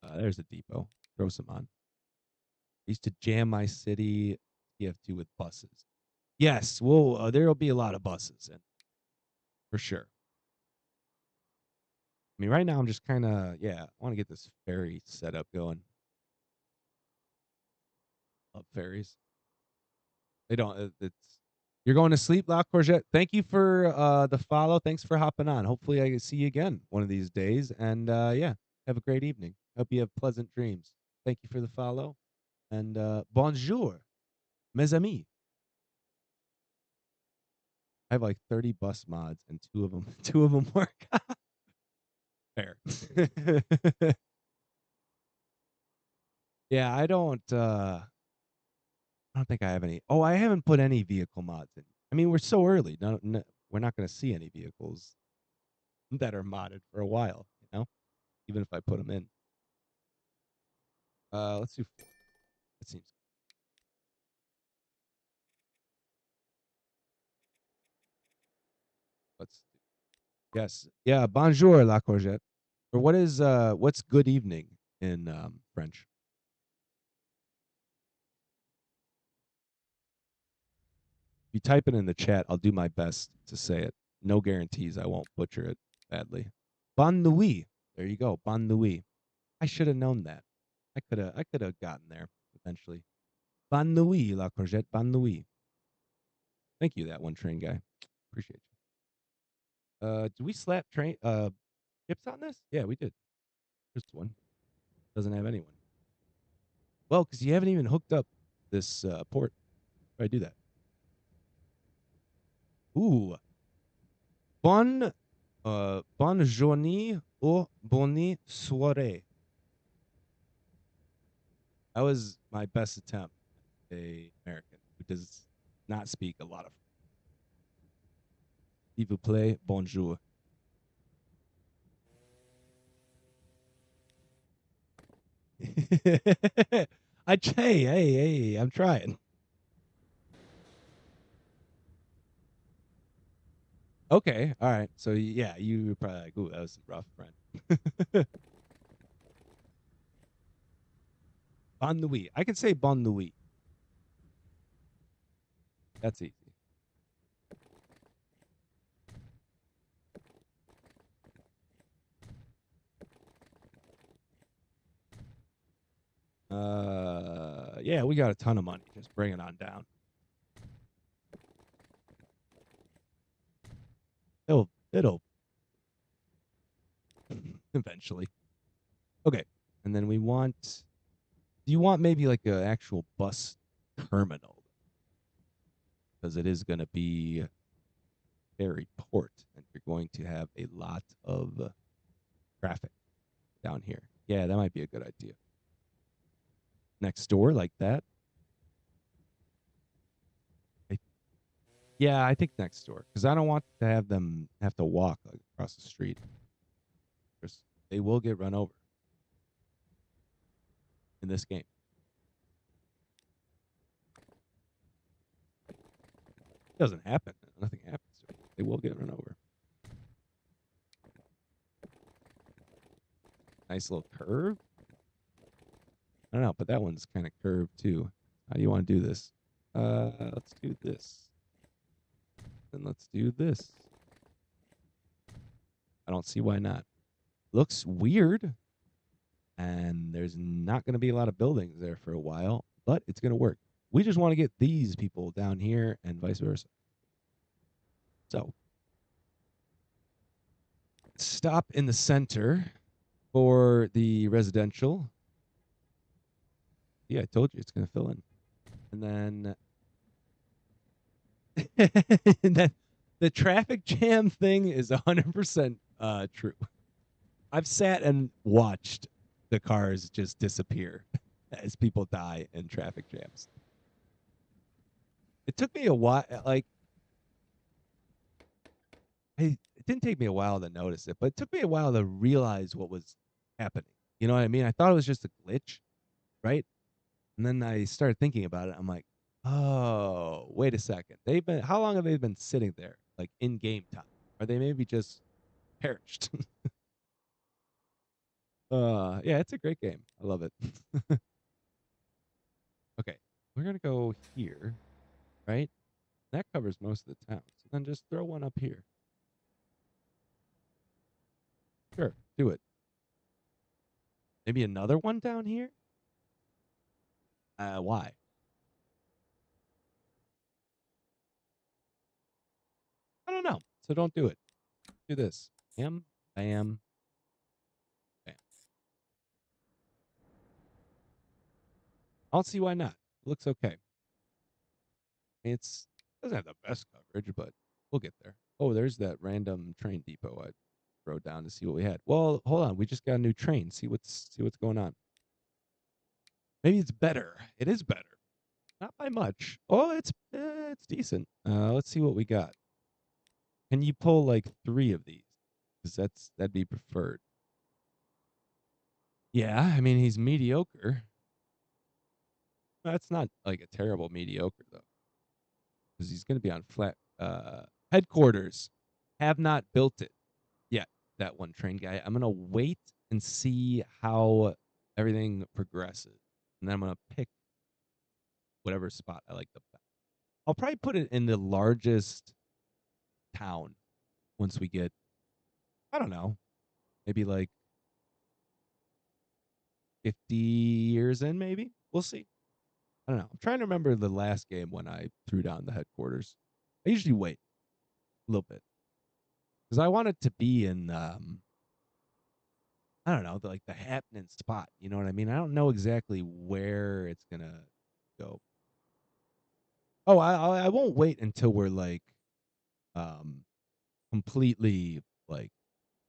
now. There's a depot. Throw some on. I used to jam my city TF2 with buses. Yes, well, there'll be a lot of buses, and for sure. I mean, right now I'm just kind of I want to get this ferry set up going. Love ferries. They don't. It's you're going to sleep, La Courgette. Thank you for the follow. Thanks for hopping on. Hopefully, I can see you again one of these days. And have a great evening. Hope you have pleasant dreams. Thank you for the follow. And bonjour, mes amis. I have like 30 bus mods, and two of them work. Fair. Yeah, I don't think I have any. Oh, I haven't put any vehicle mods in. I mean, we're so early. No, we're not going to see any vehicles that are modded for a while, even if I put them in. Let's do 4. That seems. Let's. Yes. Yeah. Bonjour, la courgette. Or what's good evening in French? If you type it in the chat, I'll do my best to say it. No guarantees I won't butcher it badly. Bonne nuit. There you go. Bonne nuit. I should have known that. I could have gotten there eventually. Bonne nuit, la courgette. Bonne nuit. Thank you, that one train guy. Appreciate you. Do we slap train chips on this? Yeah, we did. There's one. Doesn't have anyone. Well, because you haven't even hooked up this port. How do I do that? Ooh. Bonne journée ou bonne soirée. That was my best attempt. A American who does not speak a lot of. S'il vous plaît, bonjour. Hey, I'm trying. Okay, all right. So yeah, you were probably like, "Ooh, that was rough, friend." Bon nuit. I can say bon nuit. That's easy. Yeah, we got a ton of money. Just bring it on down. It'll eventually. Okay, and then we want. Do you want maybe like an actual bus terminal? Because it is going to be ferry port, and you're going to have a lot of traffic down here. Yeah, that might be a good idea. Next door, like that. Yeah, I think next door because I don't want to have them have to walk like across the street. They will get run over in this game. It doesn't happen. Nothing happens to them. They will get run over. Nice little curve. I don't know, but that one's kind of curved too. How do you want to do this? Let's do this. Then let's do this. I don't see why not. Looks weird. And there's not going to be a lot of buildings there for a while, but it's going to work. We just want to get these people down here and vice versa. So, stop in the center for the residential. Yeah, I told you it's going to fill in. And then the traffic jam thing is 100% true. I've sat and watched the cars just disappear as people die in traffic jams. It took me a while, it didn't take me a while to notice it, but it took me a while to realize what was happening. You know what I mean? I thought it was just a glitch, right? And then I started thinking about it. I'm like, Oh, wait a second. How long have they been sitting there? Like in game time? Are they maybe just perished? Yeah, it's a great game. I love it. Okay, we're gonna go here, right? That covers most of the town. So then just throw one up here. Sure, do it. Maybe another one down here? Why? I don't know. So don't do it. Do this. Bam, bam, bam. I don't see why not. It looks okay. It's doesn't have the best coverage, but we'll get there. Oh, there's that random train depot I wrote down to see what we had. Well, hold on. We just got a new train. See what's going on. Maybe it's better. It is better. Not by much. Oh, it's decent. Let's see what we got. Can you pull like 3 of these? Because that'd be preferred. Yeah, I mean he's mediocre. That's not like a terrible mediocre though, because he's going to be on flat. Headquarters have not built it yet. That one train guy. I'm gonna wait and see how everything progresses, and then I'm gonna pick whatever spot I like the best. I'll probably put it in the largest town once we get. I don't know, maybe like 50 years in. Maybe we'll see. I don't know. I'm trying to remember the last game when I threw down the headquarters. I usually wait a little bit because I want it to be in I don't know, like the happening spot. You know what I mean? I don't know exactly where it's gonna go. Oh, I won't wait until we're like um completely like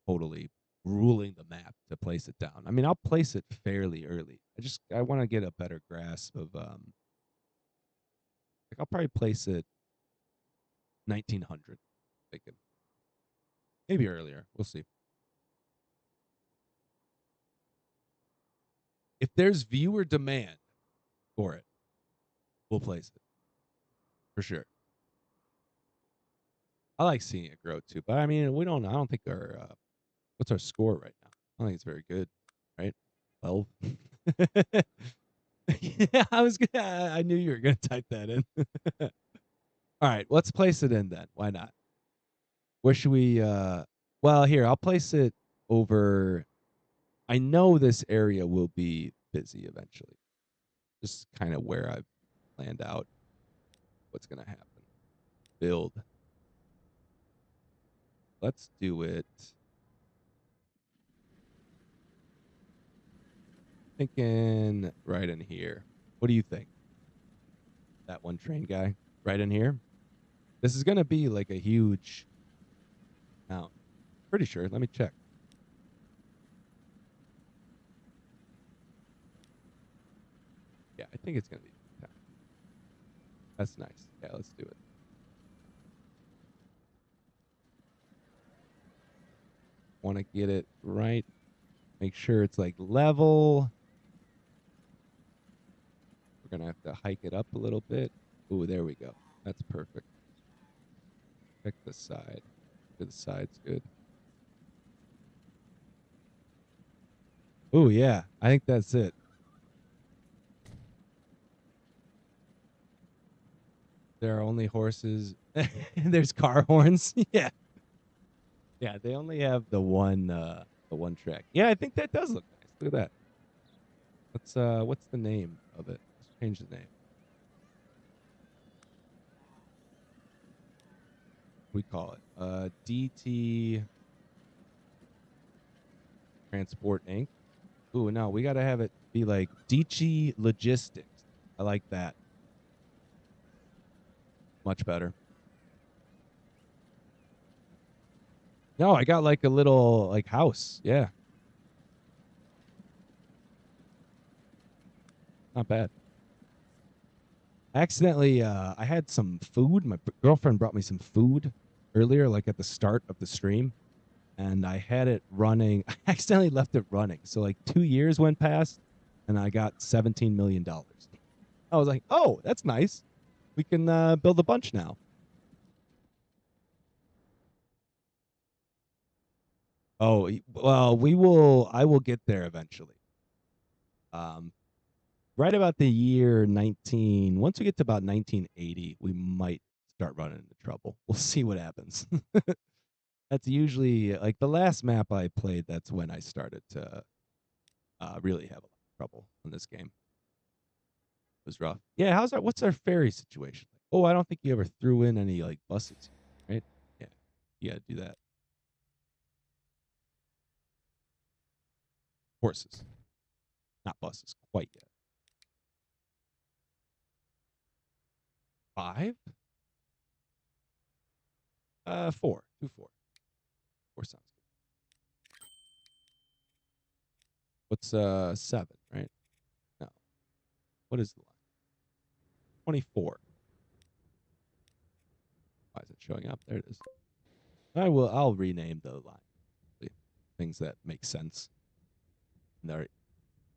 totally ruling the map to place it down. I mean, I'll place it fairly early. I want to get a better grasp of like I'll probably place it 1900, thinking maybe earlier. We'll see. If there's viewer demand for it, we'll place it for sure. I like seeing it grow too, but I mean, we don't. I don't think our what's our score right now? I don't think it's very good, right? 12. Yeah, I knew you were gonna type that in. All right, let's place it in then. Why not? Where should we? Well, here I'll place it over. I know this area will be busy eventually. Just kind of where I've planned out what's gonna happen. Build. Let's do it. Thinking right in here. What do you think? That one train guy right in here. This is gonna be like a huge town. Pretty sure. Let me check. Yeah, I think it's gonna be a town. That's nice. Yeah, let's do it. Want to get it right. Make sure it's like level. We're gonna have to hike it up a little bit. Ooh, there we go. That's perfect. Check the side. The side's good. Ooh, yeah. I think that's it. There are only horses. There's car horns. Yeah. Yeah, they only have the one track. Yeah, I think that does look nice. Look at that. What's the name of it? Let's change the name. We call it DT Transport Inc. Ooh, no, we gotta have it be like DT Logistics. I like that. Much better. No, I got like a little like house. Yeah, not bad. Accidentally, I had some food. My girlfriend brought me some food earlier, like at the start of the stream, and I had it running. I accidentally left it running. So like 2 years went past, and I got $17 million. I was like, oh, that's nice. We can build a bunch now. Oh, well, I will get there eventually. Right about the year 19, once we get to about 1980, we might start running into trouble. We'll see what happens. That's usually like the last map I played. That's when I started to really have a lot of trouble in this game. It was rough. Yeah, what's our ferry situation? Oh, I don't think you ever threw in any like buses, right? Yeah, you gotta do that. Horses, not buses quite yet. 5? 4. 2 4. 4 sounds good. What's 7, right? No. What is the line? 24. Why is it showing up? There it is. I'll rename the line. Things that make sense. And they're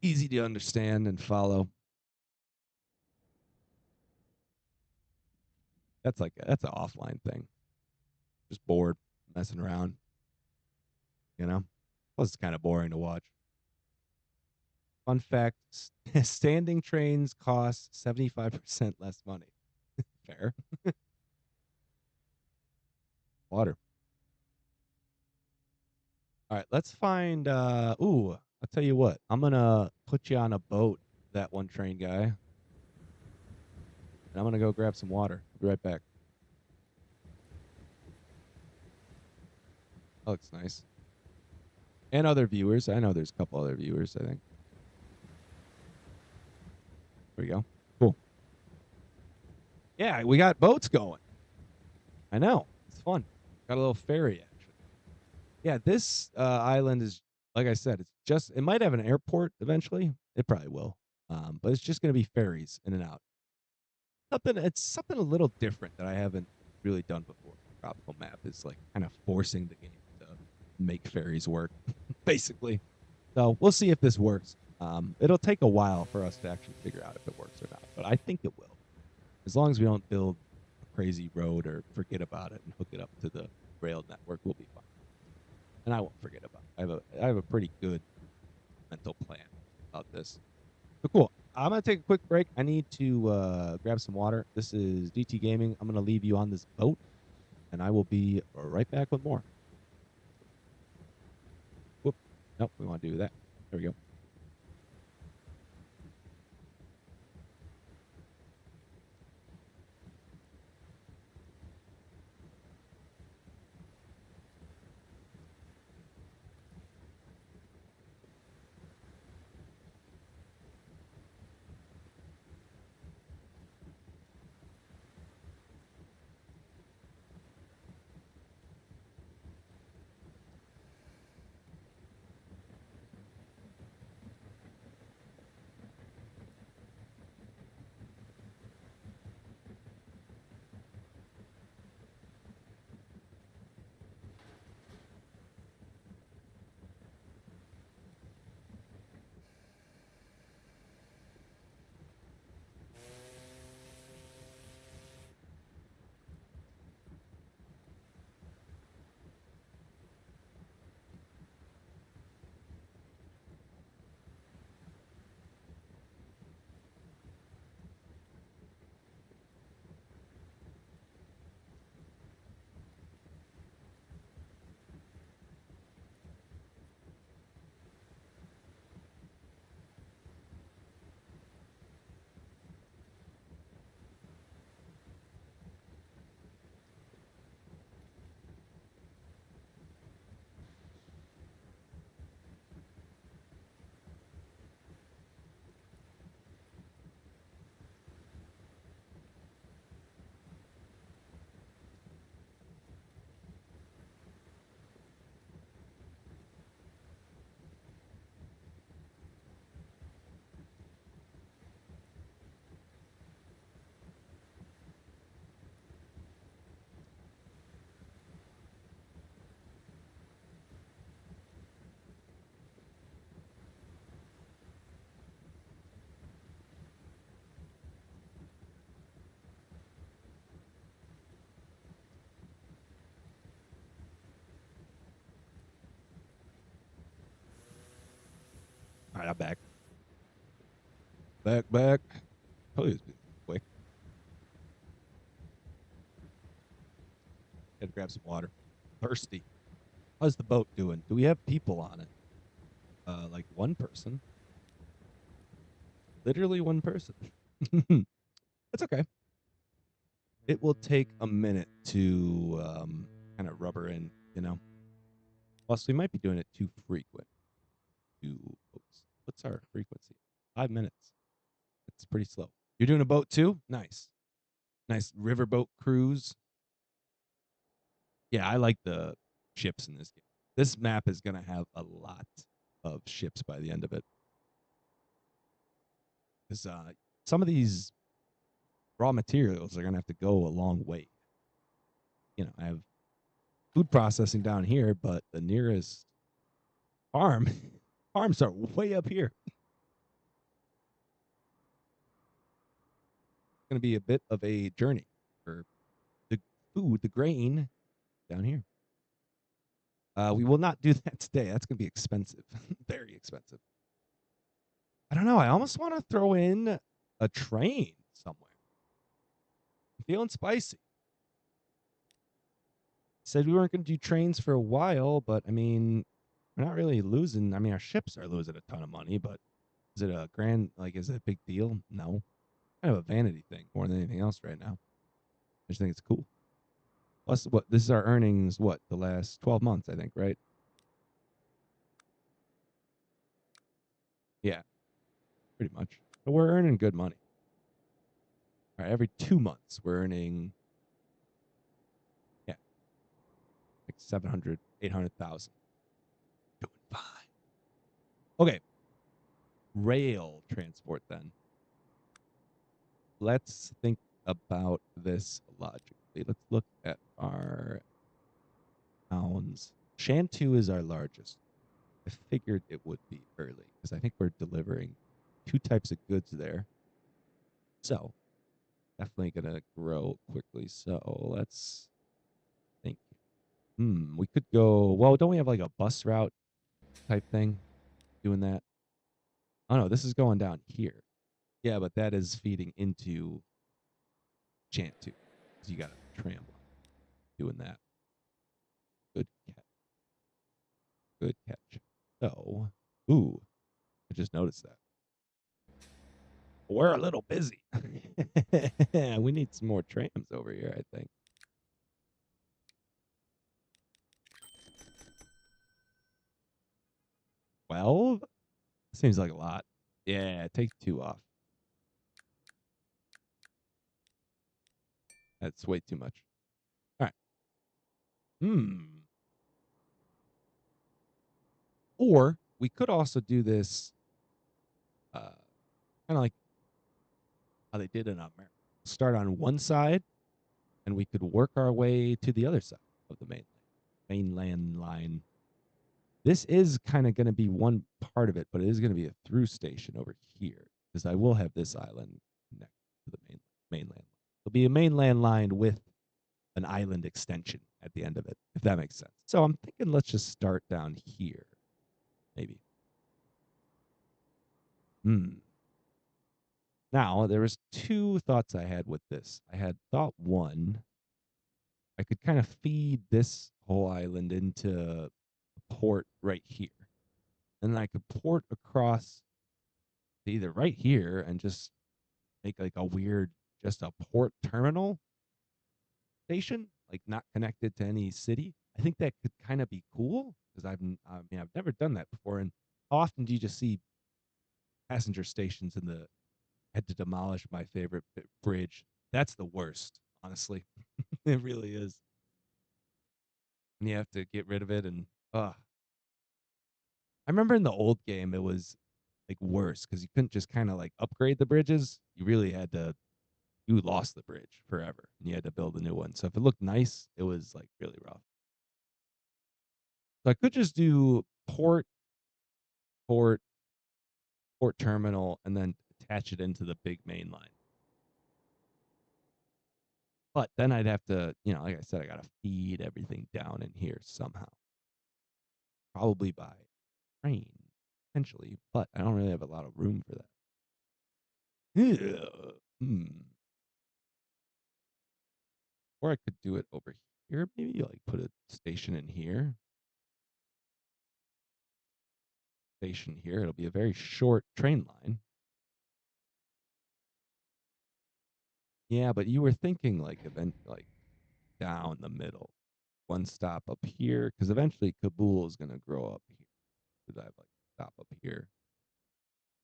easy to understand and follow. That's an offline thing. Just bored, messing around. You know? Plus it's kind of boring to watch. Fun fact, standing trains cost 75% less money. Fair. Water. All right, let's find ooh, I'll tell you what. I'm going to put you on a boat, that one train guy. And I'm going to go grab some water. I'll be right back. That looks nice. And other viewers. I know there's a couple other viewers, I think. There we go. Cool. Yeah, we got boats going. I know. It's fun. Got a little ferry action. Yeah, this island is, like I said, it might have an airport eventually. It probably will. But it's just going to be ferries in and out. It's something a little different that I haven't really done before. Tropical map is like kind of forcing the game to make ferries work, basically. So we'll see if this works. It'll take a while for us to actually figure out if it works or not, but I think it will. As long as we don't build a crazy road or forget about it and hook it up to the rail network, we'll be fine. And I won't forget about it. I have a pretty good mental plan about this. But cool. I'm gonna take a quick break. I need to grab some water. This is DT Gaming. I'm gonna leave you on this boat, and I will be right back with more. Whoop. Nope, we want to do that. There we go. I'm back. Back. Probably was quick. Had to grab some water. Thirsty. How's the boat doing? Do we have people on it? Like one person. Literally one person. That's okay. It will take a minute to kind of rubber in, you know. Plus, we might be doing it too frequent. What's our frequency? 5 minutes. It's pretty slow. You're doing a boat too? Nice. Nice riverboat cruise. Yeah, I like the ships in this game. This map is going to have a lot of ships by the end of it. Because some of these raw materials are going to have to go a long way. You know, I have food processing down here, but the nearest farms are way up here. It's going to be a bit of a journey for the food, the grain down here. We will not do that today. That's going to be expensive, very expensive. I don't know. I almost want to throw in a train somewhere. I'm feeling spicy. Said we weren't going to do trains for a while, but I mean, we're not really losing. I mean, our ships are losing a ton of money, but is it a is it a big deal? No. Kind of a vanity thing more than anything else right now. I just think it's cool. Plus, this is our earnings, the last 12 months, I think, right? Yeah, pretty much. But we're earning good money. All right, every 2 months, we're earning, yeah, like 700, 800,000. Doing fine. Okay. Rail transport then. Let's think about this logically. Let's look at our towns. Shantou is our largest. I figured it would be early because I think we're delivering 2 types of goods there. So definitely gonna grow quickly. So let's think. We could go. Well, don't we have like a bus route type thing doing that? Oh no, this is going down here. Yeah, but that is feeding into Shantou. So you got a tram line doing that. Good catch. Good catch. So, ooh, I just noticed that. We're a little busy. We need some more trams over here, I think. 12? Seems like a lot. Yeah, take 2 off. That's way too much. All right. Or we could also do this kind of like how they did in America. Start on one side, and we could work our way to the other side of the mainland line. This is kind of going to be one part of it, but it is going to be a through station over here because I will have this island next to the mainland. It'll be a mainland line with an island extension at the end of it, if that makes sense. So I'm thinking let's just start down here, maybe. Now, there was 2 thoughts I had with this. I had thought 1, I could kind of feed this whole island into a port right here. And then I could port across to either right here and just make like a weird, just a port terminal station, like not connected to any city. I think that could kind of be cool because I've never done that before. And how often do you just see passenger stations in the had to demolish my favorite bridge? That's the worst, honestly. It really is. And you have to get rid of it. And I remember in the old game, it was like worse because you couldn't just kind of like upgrade the bridges. You really had to, you lost the bridge forever and you had to build a new one. So if it looked nice, it was like really rough. So I could just do port, port terminal, and then attach it into the big main line. But then I'd have to, like I said, I got to feed everything down in here somehow. Probably by train. potentially, but I don't really have a lot of room for that. Yeah. Or I could do it over here, maybe like put a station in here. Station here. It'll be a very short train line. Yeah, but you were thinking like like down the middle, one stop up here, because eventually Kabul is gonna grow up here. Because I have like stop up here,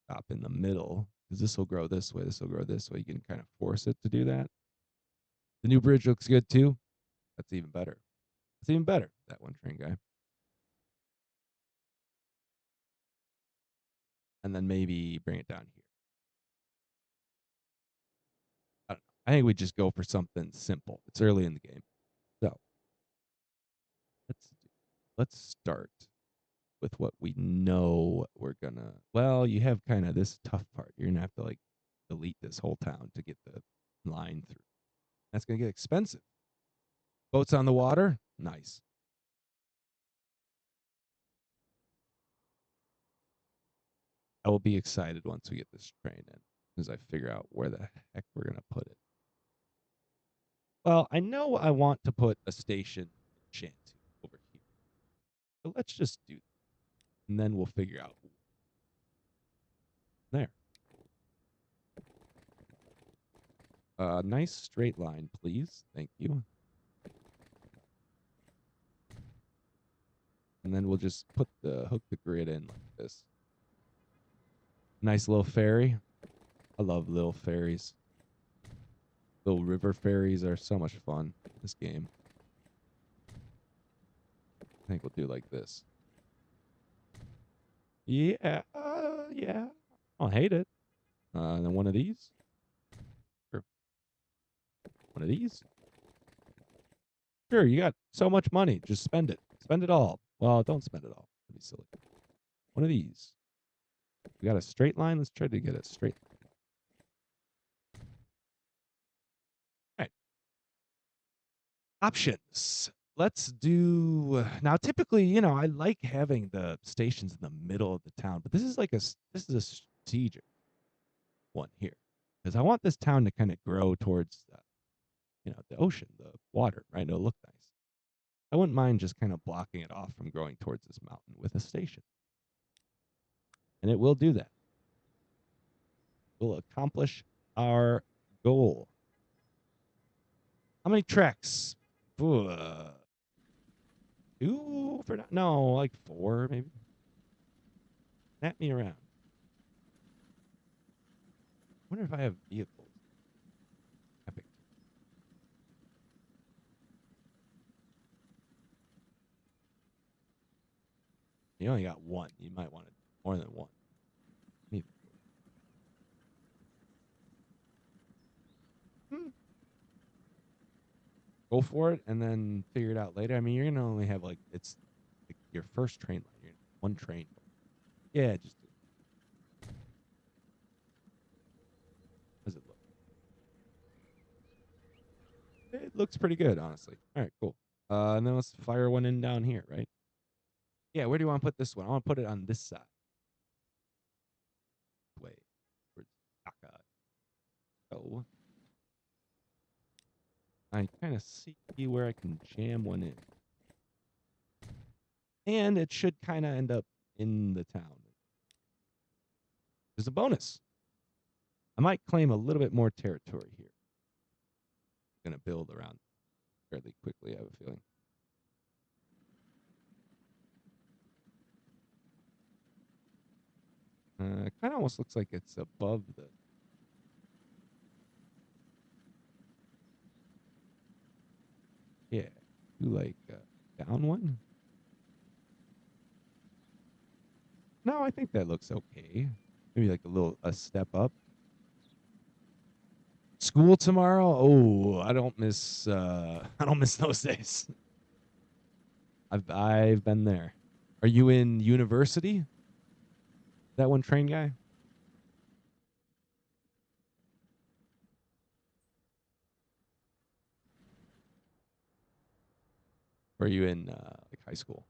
stop in the middle, because this will grow this way, this will grow this way. You can kind of force it to do that. The new bridge looks good too. That's even better. That's even better. That one train guy. And then maybe bring it down here. I don't know. I think we just go for something simple. It's early in the game. So let's let's start with what we know we're gonna. Well, you have kind of this tough part. You're gonna have to like delete this whole town to get the line through. That's gonna get expensive. Boats on the water, nice. I will be excited once we get this train in, as I figure out where the heck we're gonna put it. Well, I know I want to put a station in Shanty over here. So let's just do that. And then we'll figure out there. Nice straight line, please. Thank you. And then we'll just hook the grid in like this. Nice little ferry. I love little ferries. Little river ferries are so much fun in this game. I think we'll do like this. Yeah, yeah. I don't hate it. And then one of these. Sure. One of these. Sure, you got so much money. Just spend it. Spend it all. Well, don't spend it all. That'd be silly. One of these. We got a straight line. Let's try to get a straight line. All right. Options. Let's do now. Typically, I like having the stations in the middle of the town, but this is this is a strategic one here because I want this town to kind of grow towards the ocean, the water, right? It'll look nice. I wouldn't mind just kind of blocking it off from growing towards this mountain with a station, and it will do that. We'll accomplish our goal. How many tracks? Two for no, like 4 maybe. Snap me around. I wonder if I have vehicles. Epic. You only got one. You might want more than one. Maybe. Go for it and then figure it out later. I mean, you're gonna only have it's like your first train line. You're one train. Yeah, just do it. How does it look? It looks pretty good, honestly. All right, cool. And then let's fire one in down here, right? Yeah, where do you want to put this one? I want to put it on this side. Wait, where's Taka? Oh, I kind of see where I can jam one in. And it should kind of end up in the town. There's a bonus. I might claim a little bit more territory here. I'm going to build around fairly quickly, I have a feeling. It kind of almost looks like it's above the... Yeah, do like down one? No, I think that looks okay. Maybe like a step up. School tomorrow? Oh, I don't miss I don't miss those days. I've been there. Are you in university? That one train guy? Or are you in like high school?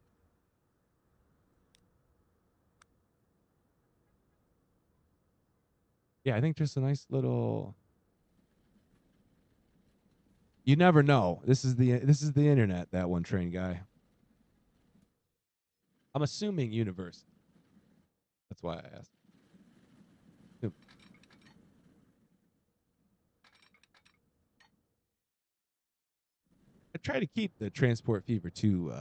Yeah, I think just a nice little. You never know. This is the internet. That one train guy. I'm assuming university. That's why I asked. Yep. I try to keep the Transport Fever 2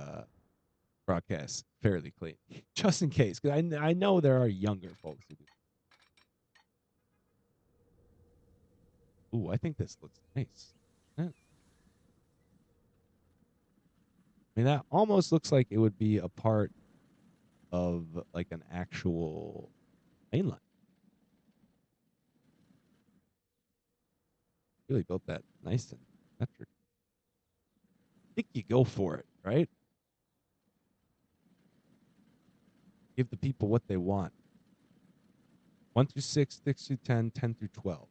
broadcast fairly clean, just in case, because I know there are younger folks who do. Ooh, I think this looks nice. Yeah. I mean, that almost looks like it would be a part of like an actual main line. Really built that nice and metric. I think you go for it, right? Give the people what they want. 1 through 6, 6 through 10, 10 through 12.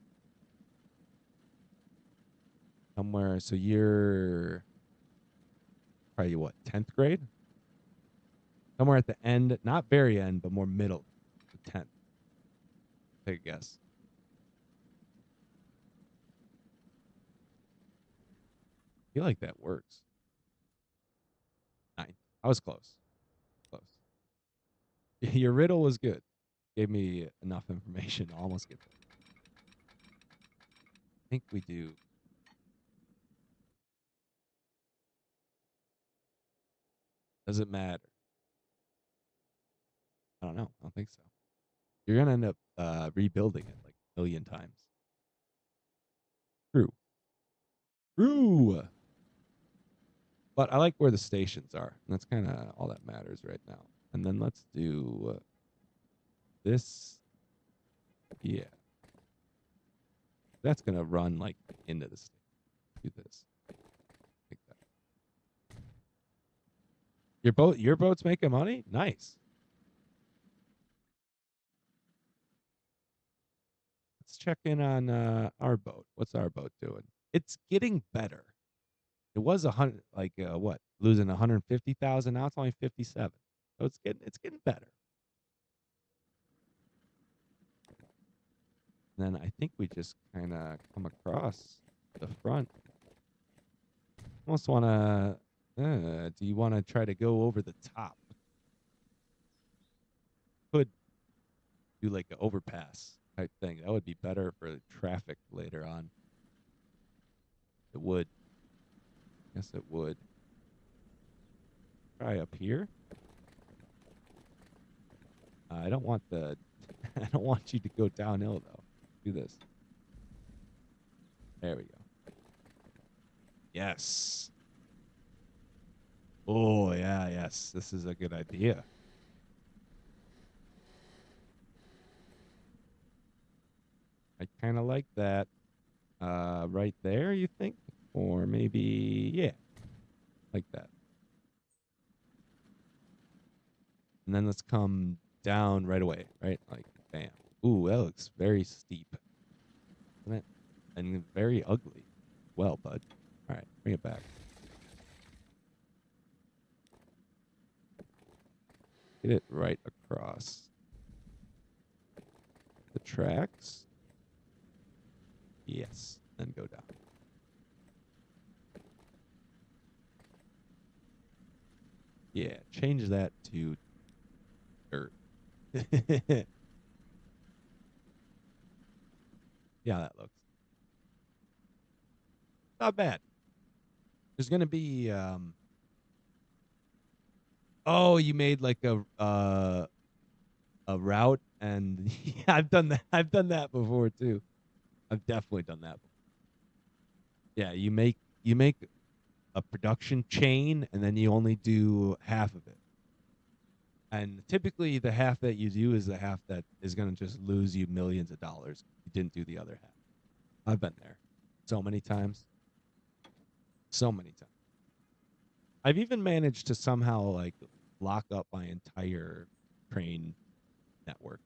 Somewhere, so you're probably what, 10th grade? Somewhere at the end, not very end, but more middle, the 10th. Take a guess. I feel like that works. 9. I was close. Close. Your riddle was good. Gave me enough information to almost get there. I think we do. Does it matter? I don't know. I don't think so. You're gonna end up rebuilding it like a million times. True. True. But I like where the stations are. And that's kind of all that matters right now. And then let's do this. Yeah. That's gonna run like into the station. Do this. Like that. Your boat's making money? Nice. Let's check in on our boat. What's our boat doing? It's getting better. It was 100, like what, losing 150,000. Now it's only 57. So it's getting better. And then I think we just kind of come across the front. Almost want to. Do you want to try to go over the top? Could do like an overpass type thing. That would be better for traffic later on. It would. Yes, it would. Try up here. I don't want the. I don't want you to go downhill though. Do this. There we go. Yes. Oh yeah, yes. This is a good idea. I kind of like that. Right there, you think? Or maybe, yeah, like that. And then let's come down right away, right? Like, bam. Ooh, that looks very steep. Isn't it? And very ugly. Well, bud. All right, bring it back. Get it right across the tracks. Yes, then go down. Yeah, change that to dirt. Yeah, that looks not bad. There's gonna be oh, you made like a route, and yeah, I've done that. I've done that before too. I've definitely done that before. Yeah, you make a production chain, and then you only do half of it. And typically, the half that you do is the half that is going to just lose you millions of dollars. You didn't do the other half. I've been there so many times. So many times. I've even managed to somehow like lock up my entire train network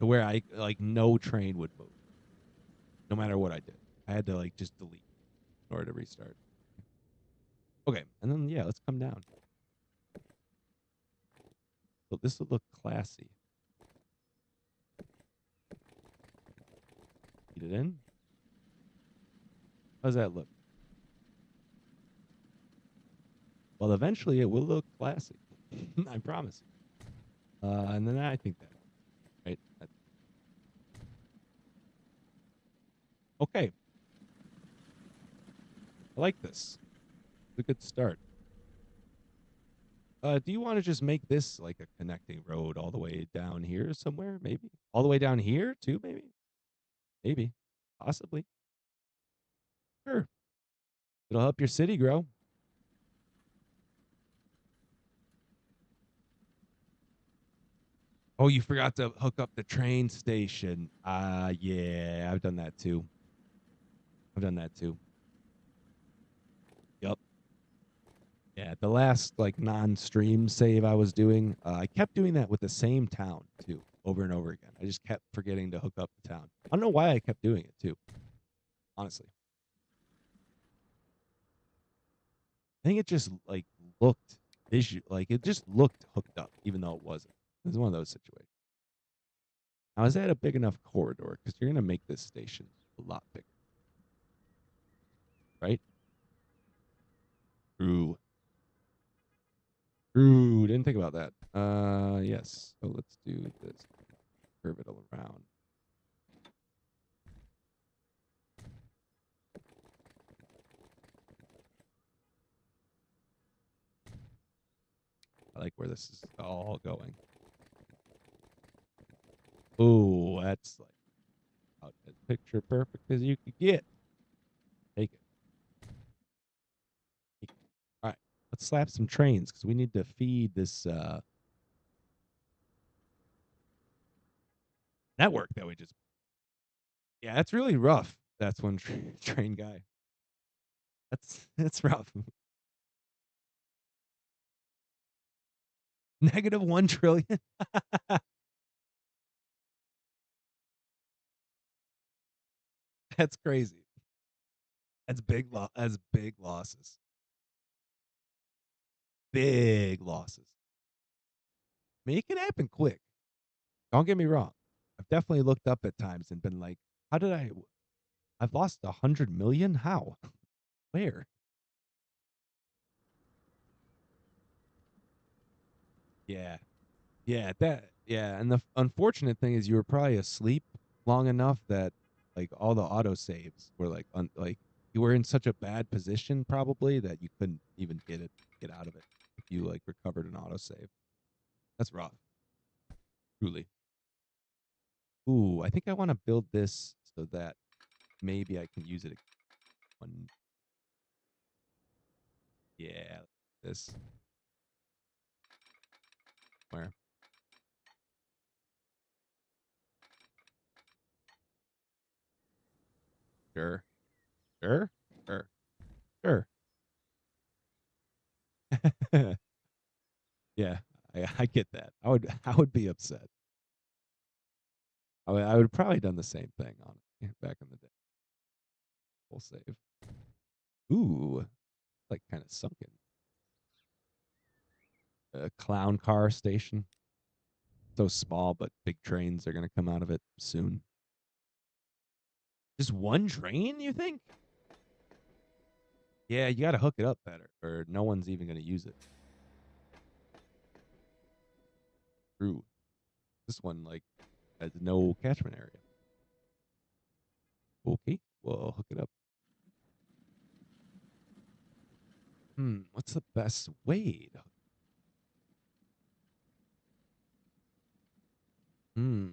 to where I like no train would move, no matter what I did. I had to like just delete in order to restart. Okay, and then yeah, let's come down. So this will look classy. Get it in. How's that look? Well, eventually it will look classy. I promise. And then I think that, right? Okay. I like this. It's a good start. Do you want to just make this like a connecting road all the way down here somewhere? Maybe all the way down here too. Maybe, possibly. Sure. It'll help your city grow. Oh, you forgot to hook up the train station. Yeah, I've done that too. I've done that too. Yep. Yeah, the last like non-stream save I was doing, I kept doing that with the same town too, over and over again. I just kept forgetting to hook up the town. I don't know why I kept doing it too, honestly. I think it just like looked like it just looked hooked up, even though it wasn't. It was one of those situations. Now, is that a big enough corridor? Because you're gonna make this station a lot bigger, right? True. True. Didn't think about that. Yes. So let's do this. Curve it all around. I like where this is all going. Oh, that's like about as picture perfect as you could get. Take it. Take it. All right. Let's slap some trains because we need to feed this network that we just. Yeah, that's really rough. That's one train guy. That's rough. Negative 1 trillion. That's crazy. That's that's big losses. Big losses. I mean, it can happen quick. Don't get me wrong. I've definitely looked up at times and been like, how did I've lost 100 million? How? Where? Yeah. Yeah. And the unfortunate thing is you were probably asleep long enough that like all the auto saves were like, like you were in such a bad position probably that you couldn't even get out of it if you like recovered an auto save. That's rough. Truly. Ooh, I think I want to build this so that maybe I can use it one. Yeah, this where sure, sure, sure, sure. Yeah, I get that. I would be upset. I would have probably done the same thing on it back in the day. Full save. Ooh, like kind of sunken. A clown car station. So small, but big trains are gonna come out of it soon. Just one train, you think? Yeah, you got to hook it up better, or no one's even gonna use it. True. This one like has no catchment area. Okay, we'll hook it up. What's the best way to Hmm.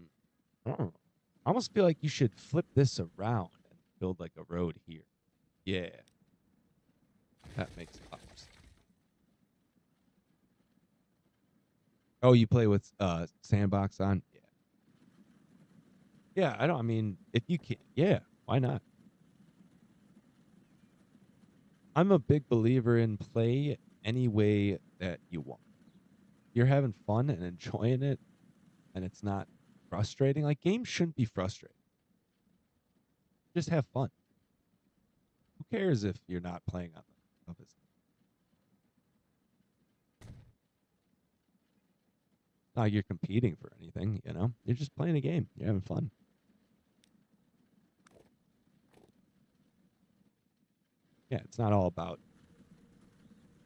I don't know. I almost feel like you should flip this around and build like a road here. Yeah, that makes a lot more sense. Oh, you play with sandbox on? Yeah. Yeah, I mean, if you can, yeah, why not? I'm a big believer in play any way that you want. You're having fun and enjoying it, and it's not frustrating. Like games shouldn't be frustrating. Just have fun. Who cares if you're not playing on the toughest? Not like you're competing for anything, you know? You're just playing a game. You're having fun. Yeah, it's not all about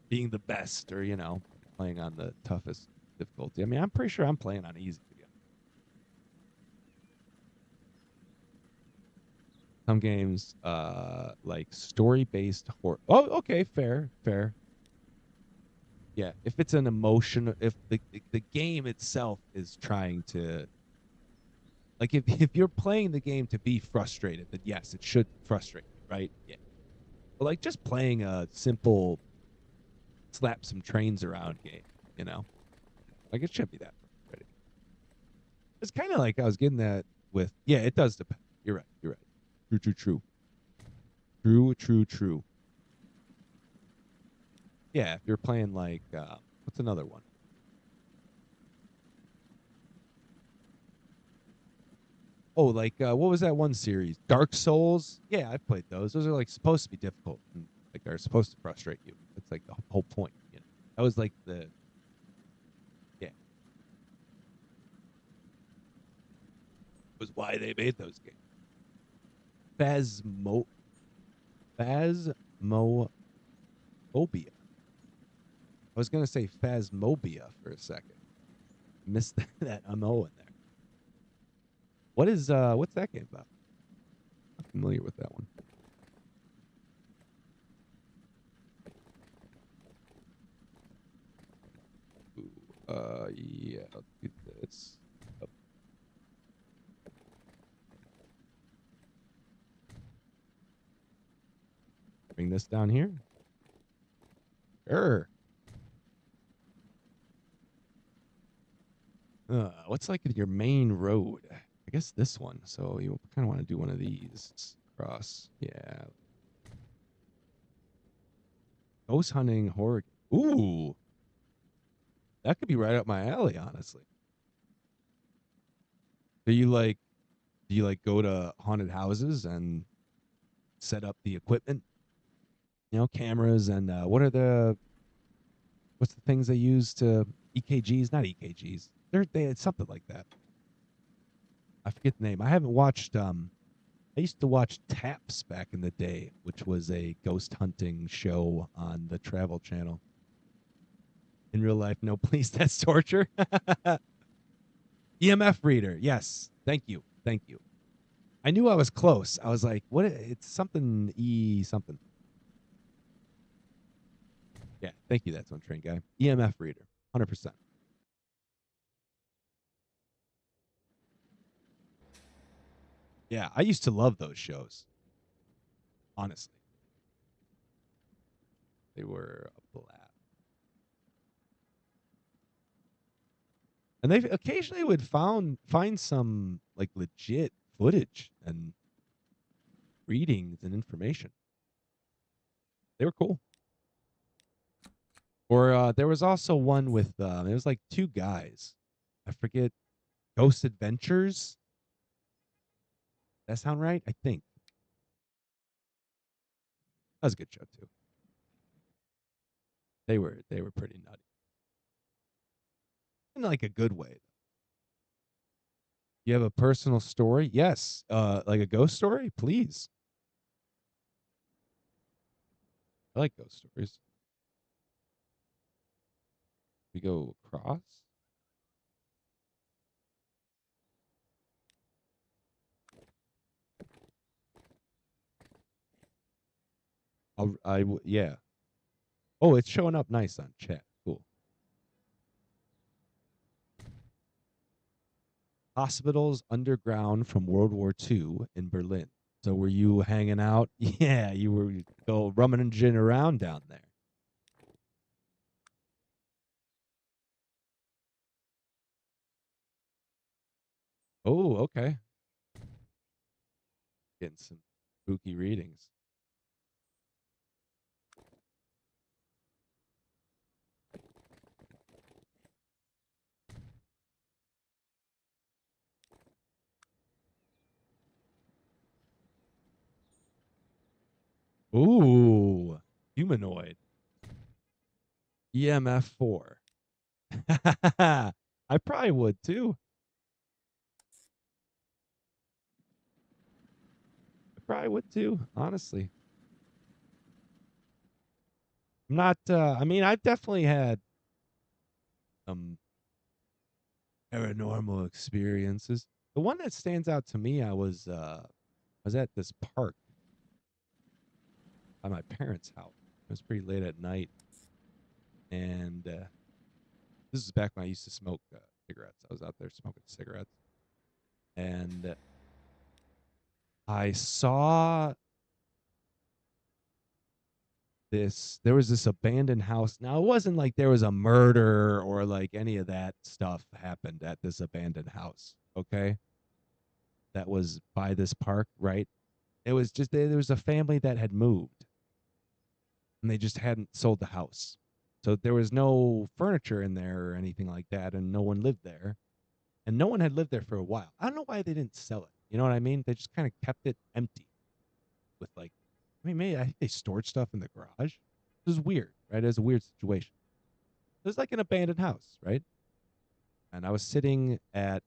being the best or, you know, playing on the toughest difficulty. I mean, I'm pretty sure I'm playing on easy again. Some games, like story-based horror. Oh, okay, fair. Yeah, if it's an emotion, if the game itself is trying to, like, if you're playing the game to be frustrated, then yes, it should frustrate you, right? Yeah. But like just playing a simple slap some trains around game, you know, like it shouldn't be that frustrating. It's kind of like I was getting that with, yeah, it does depend. You're right. You're right. True. Yeah, if you're playing like, what's another one? Oh, like what was that one series? Dark Souls. Yeah, I've played those. Those are like supposed to be difficult and like are supposed to frustrate you. That's like the whole point. You know, that was like the, yeah, was why they made those games. Phasmo Phasmophobia. I was gonna say Phasmobia for a second. Missed that mo in there. What's that game about? I'm familiar with that one. Ooh, yeah, let's do this. Oh, bring this down here. Sure. What's like your main road? I guess this one. So you kind of want to do one of these. Cross. Yeah. Ghost hunting horror. Ooh, that could be right up my alley, honestly. Do you like go to haunted houses and set up the equipment? You know, cameras and what's the things they use to EKGs? Not EKGs. They it's something like that. I forget the name. I haven't watched I used to watch Taps back in the day, which was a ghost hunting show on the Travel Channel. In real life, no, please, that's torture. EMF reader, yes. Thank you, thank you. I knew I was close. I was like, what? It's something E something. Yeah, thank you. That's one train guy. EMF reader, 100%. Yeah, I used to love those shows. Honestly, they were a blast. And they occasionally would find some like legit footage and readings and information. They were cool. Or there was also one with it was like two guys. I forget, Ghost Adventures. That sound right? I think that was a good show too. They were pretty nutty in like a good way. You have a personal story? Yes. Like a ghost story? Please. I like ghost stories. We go across. Yeah. Oh, it's showing up nice on chat. Cool. Hospitals underground from World War II in Berlin. So were you hanging out? Yeah, you were go rummaging around down there. Oh, okay. Getting some spooky readings. Ooh, humanoid. EMF 4. I probably would too. I probably would too, honestly. I'm not. I mean, I've definitely had some paranormal experiences. The one that stands out to me, I was at this park by my parents' house. It was pretty late at night, and this is back when I used to smoke cigarettes. I was out there smoking cigarettes, and I saw this. There was this abandoned house. Now it wasn't like there was a murder or like any of that stuff happened at this abandoned house. Okay, that was by this park, right? It was just there was a family that had moved and they just hadn't sold the house. So there was no furniture in there or anything like that, and no one lived there. And no one had lived there for a while. I don't know why they didn't sell it. You know what I mean? They just kind of kept it empty with like, I mean, maybe I think they stored stuff in the garage. It was weird, right? It was a weird situation. It was like an abandoned house, right? And I was sitting at,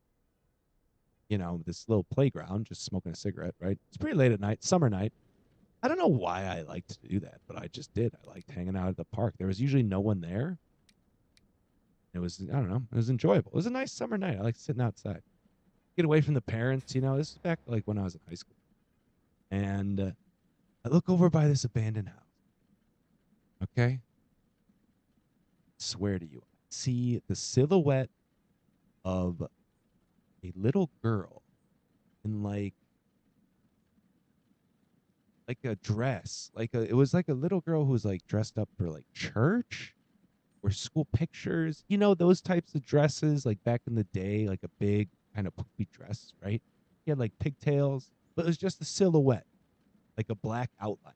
this little playground, just smoking a cigarette, right? It's pretty late at night, summer night. I don't know why I liked to do that, but I just did. I liked hanging out at the park. There was usually no one there. It was, I don't know, it was enjoyable. It was a nice summer night. I like sitting outside, get away from the parents. This is back like when I was in high school. And I look over by this abandoned house. Okay. Swear to you, I see the silhouette of a little girl in like a dress. It was like a little girl who was like dressed up for like church or school pictures. Those types of dresses like back in the day, like a big kind of poofy dress, right? He had like pigtails, but it was just a silhouette, like a black outline.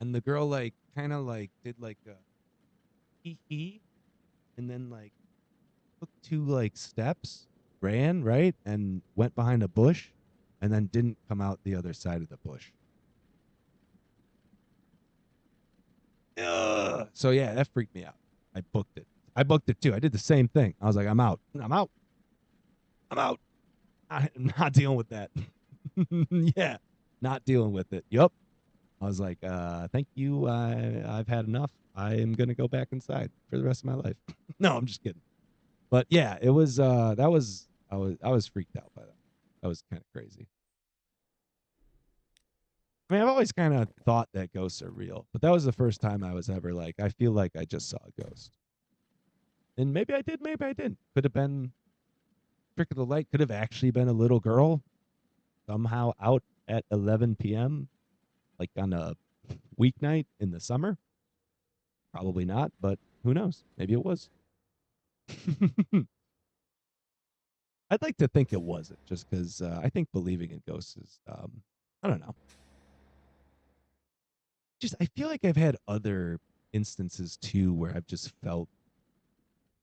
And the girl like kind of like did like a hee hee and then like took two like steps, ran, right? And went behind a bush and then didn't come out the other side of the bush. Ugh. So yeah, that freaked me out. I booked it. I booked it too. I did the same thing. I was like, I'm out. I'm out. I'm out. I'm not dealing with that. Yeah, not dealing with it. Yup. I was like, thank you. I've had enough. I am gonna go back inside for the rest of my life. No, I'm just kidding. But yeah, it was I was freaked out by that. That was kind of crazy. I mean, I've always kind of thought that ghosts are real, but that was the first time I was ever like, I feel like I just saw a ghost. And maybe I did, maybe I didn't. Could have been trick of the light. Could have actually been a little girl somehow out at 11 p.m. like on a weeknight in the summer. Probably not, but who knows? Maybe it was. I'd like to think it wasn't, just because I think believing in ghosts is, I don't know. Just I feel like I've had other instances too where I've just felt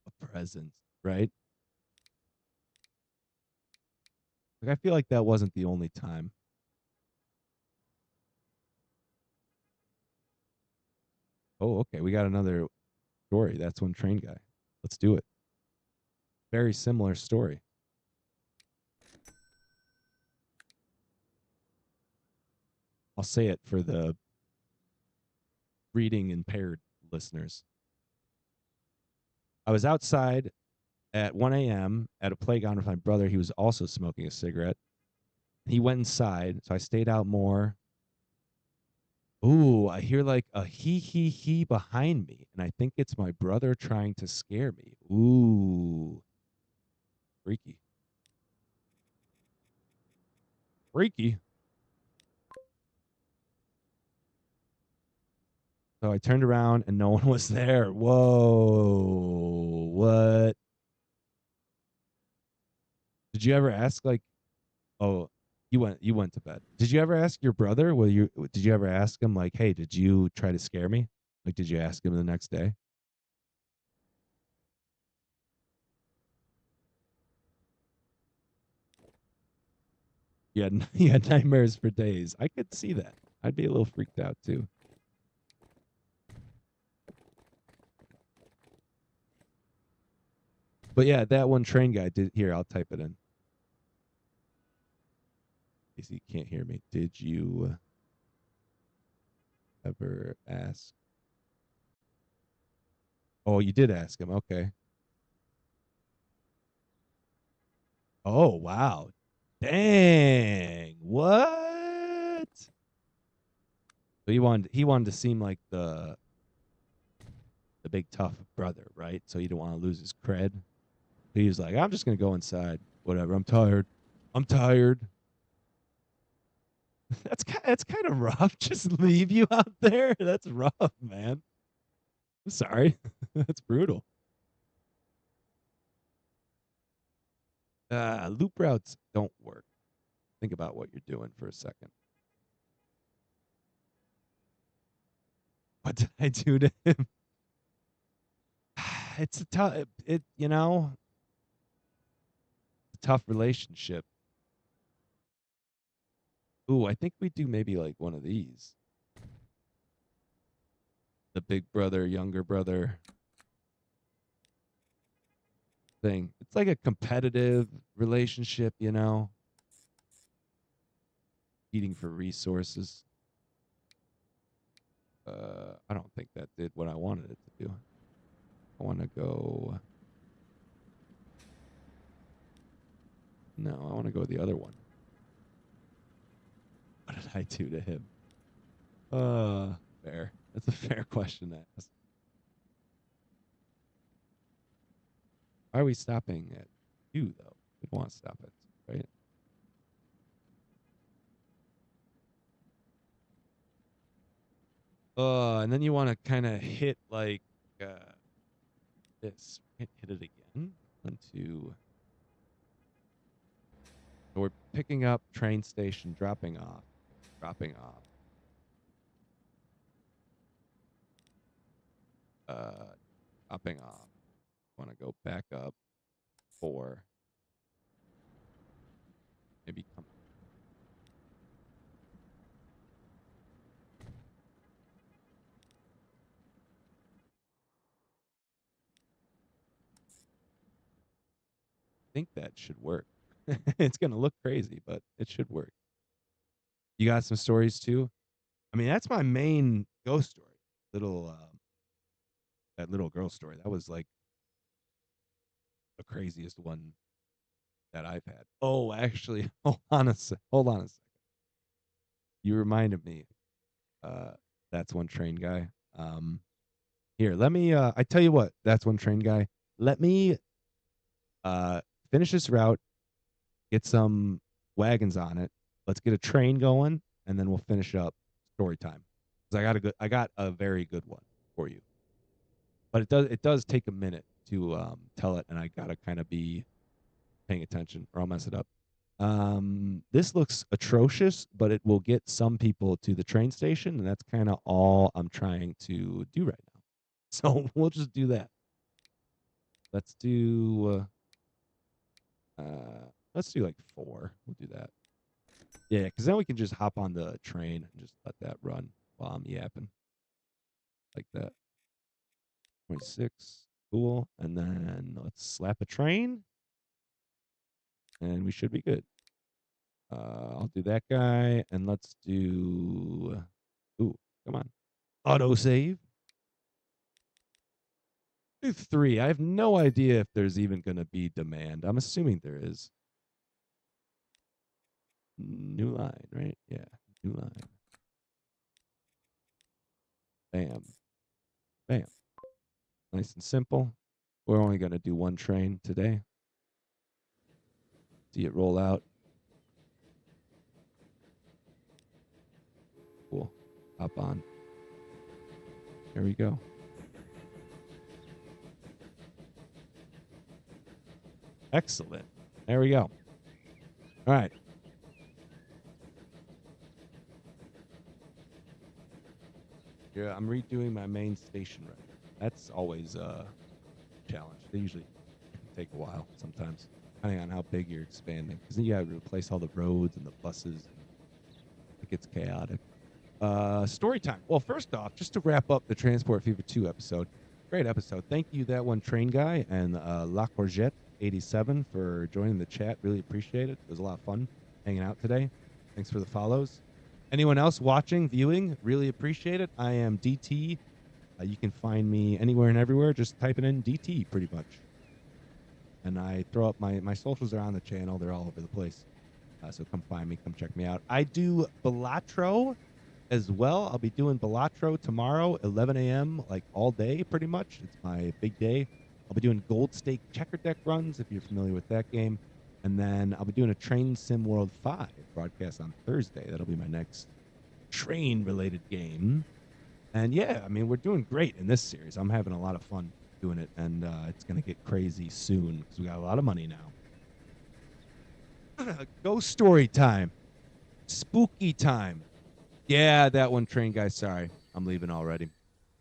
a presence, right? Like I feel like that wasn't the only time. Oh, okay, we got another story. That's one train guy. Let's do it. Very similar story. I'll say it for the reading impaired listeners. I was outside at 1 a.m. at a playground with my brother. He was also smoking a cigarette. He went inside, so I stayed out more. Ooh, I hear like a he behind me, and I think it's my brother trying to scare me. Ooh, freaky. Freaky. So I turned around and no one was there. Whoa, what? Did you ever ask like, oh, you went to bed. Did you ever ask your brother? Did you ever ask him like, hey, did you try to scare me? Like, did you ask him the next day? Yeah, he had nightmares for days. I could see that. I'd be a little freaked out too. But yeah, that one train guy did. Here, I'll type it in. In case you can't hear me. Did you ever ask? Oh, you did ask him. Okay. Oh, wow. Dang. What? So he wanted to seem like the big tough brother, right? So he didn't want to lose his cred. So he was like, I'm just gonna go inside. Whatever. I'm tired. I'm tired. That's kind of rough. Just leave you out there. That's rough, man. I'm sorry. That's brutal. Loop routes don't work. Think about what you're doing for a second. What did I do to him? It's a tough tough relationship. Ooh, I think we do maybe like one of these. The big brother, younger brother thing. It's like a competitive relationship, eating for resources. I don't think that did what I wanted it to do. I want to go. No, I want to go the other one. What did I do to him? Fair. That's a fair question to ask. Why are we stopping at 2, though? We don't want to stop at 2, right? And then you want to kind of hit like this. Hit it again. 1, 2. So we're picking up, train station, dropping off. Dropping off. Dropping off. Want to go back up 4. Maybe come. I think that should work. It's gonna look crazy, but it should work. You got some stories too? I mean, that's my main ghost story. That little girl story. That was like the craziest one that I've had. Oh, actually, hold on a second. You reminded me. That's one train guy. Here, let me. I tell you what. That's one train guy. Let me finish this route. Get some wagons on it. Let's get a train going, and then we'll finish up story time. Because I got a very good one for you. But it does take a minute to tell it, and I gotta kind of be paying attention, or I'll mess it up. This looks atrocious, but it will get some people to the train station, and that's kind of all I'm trying to do right now. So we'll just do that. Let's do like 4. We'll do that. Yeah, because then we can just hop on the train and just let that run while I'm yapping. Like that. 26. Cool. And then let's slap a train. And we should be good. I'll do that guy. And let's do. Ooh, come on. Auto save. Do 3. I have no idea if there's even going to be demand. I'm assuming there is. New line, right? Yeah. New line. Bam. Bam. Nice and simple. We're only going to do one train today. See it roll out. Cool. Hop on. There we go. Excellent. There we go. All right. Yeah, I'm redoing my main station right now. That's always a challenge. They usually take a while sometimes, depending on how big you're expanding. Because then you got to replace all the roads and the buses. It gets chaotic. Story time. Well, first off, just to wrap up the Transport Fever 2 episode, great episode. Thank you, that one train guy, and La Courgette 87 for joining the chat. Really appreciate it. It was a lot of fun hanging out today. Thanks for the follows. Anyone else watching, viewing, really appreciate it. I am DT. You can find me anywhere and everywhere. Just typing in DT pretty much. And I throw up my socials are on the channel. They're all over the place. So come find me. Come check me out. I do Balatro as well. I'll be doing Balatro tomorrow, 11 a.m., like all day pretty much. It's my big day. I'll be doing Gold Stake Checker Deck runs, if you're familiar with that game. And then I'll be doing a Train Sim World 5 broadcast on Thursday. That'll be my next train-related game. And yeah, I mean, we're doing great in this series. I'm having a lot of fun doing it, and it's going to get crazy soon because we got a lot of money now. Ghost story time. Spooky time. Yeah, that one, Train Guy. Sorry, I'm leaving already.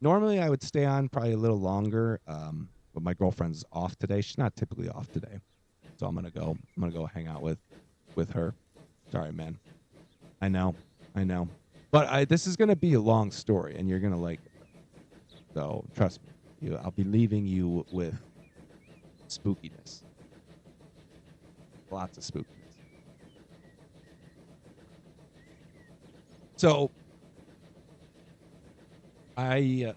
Normally, I would stay on probably a little longer, but my girlfriend's off today. She's not typically off today, so I'm gonna go hang out with her. Sorry, man. I know, but this is gonna be a long story, and you're gonna like it. So trust me, I'll be leaving you with spookiness, lots of spookiness. So I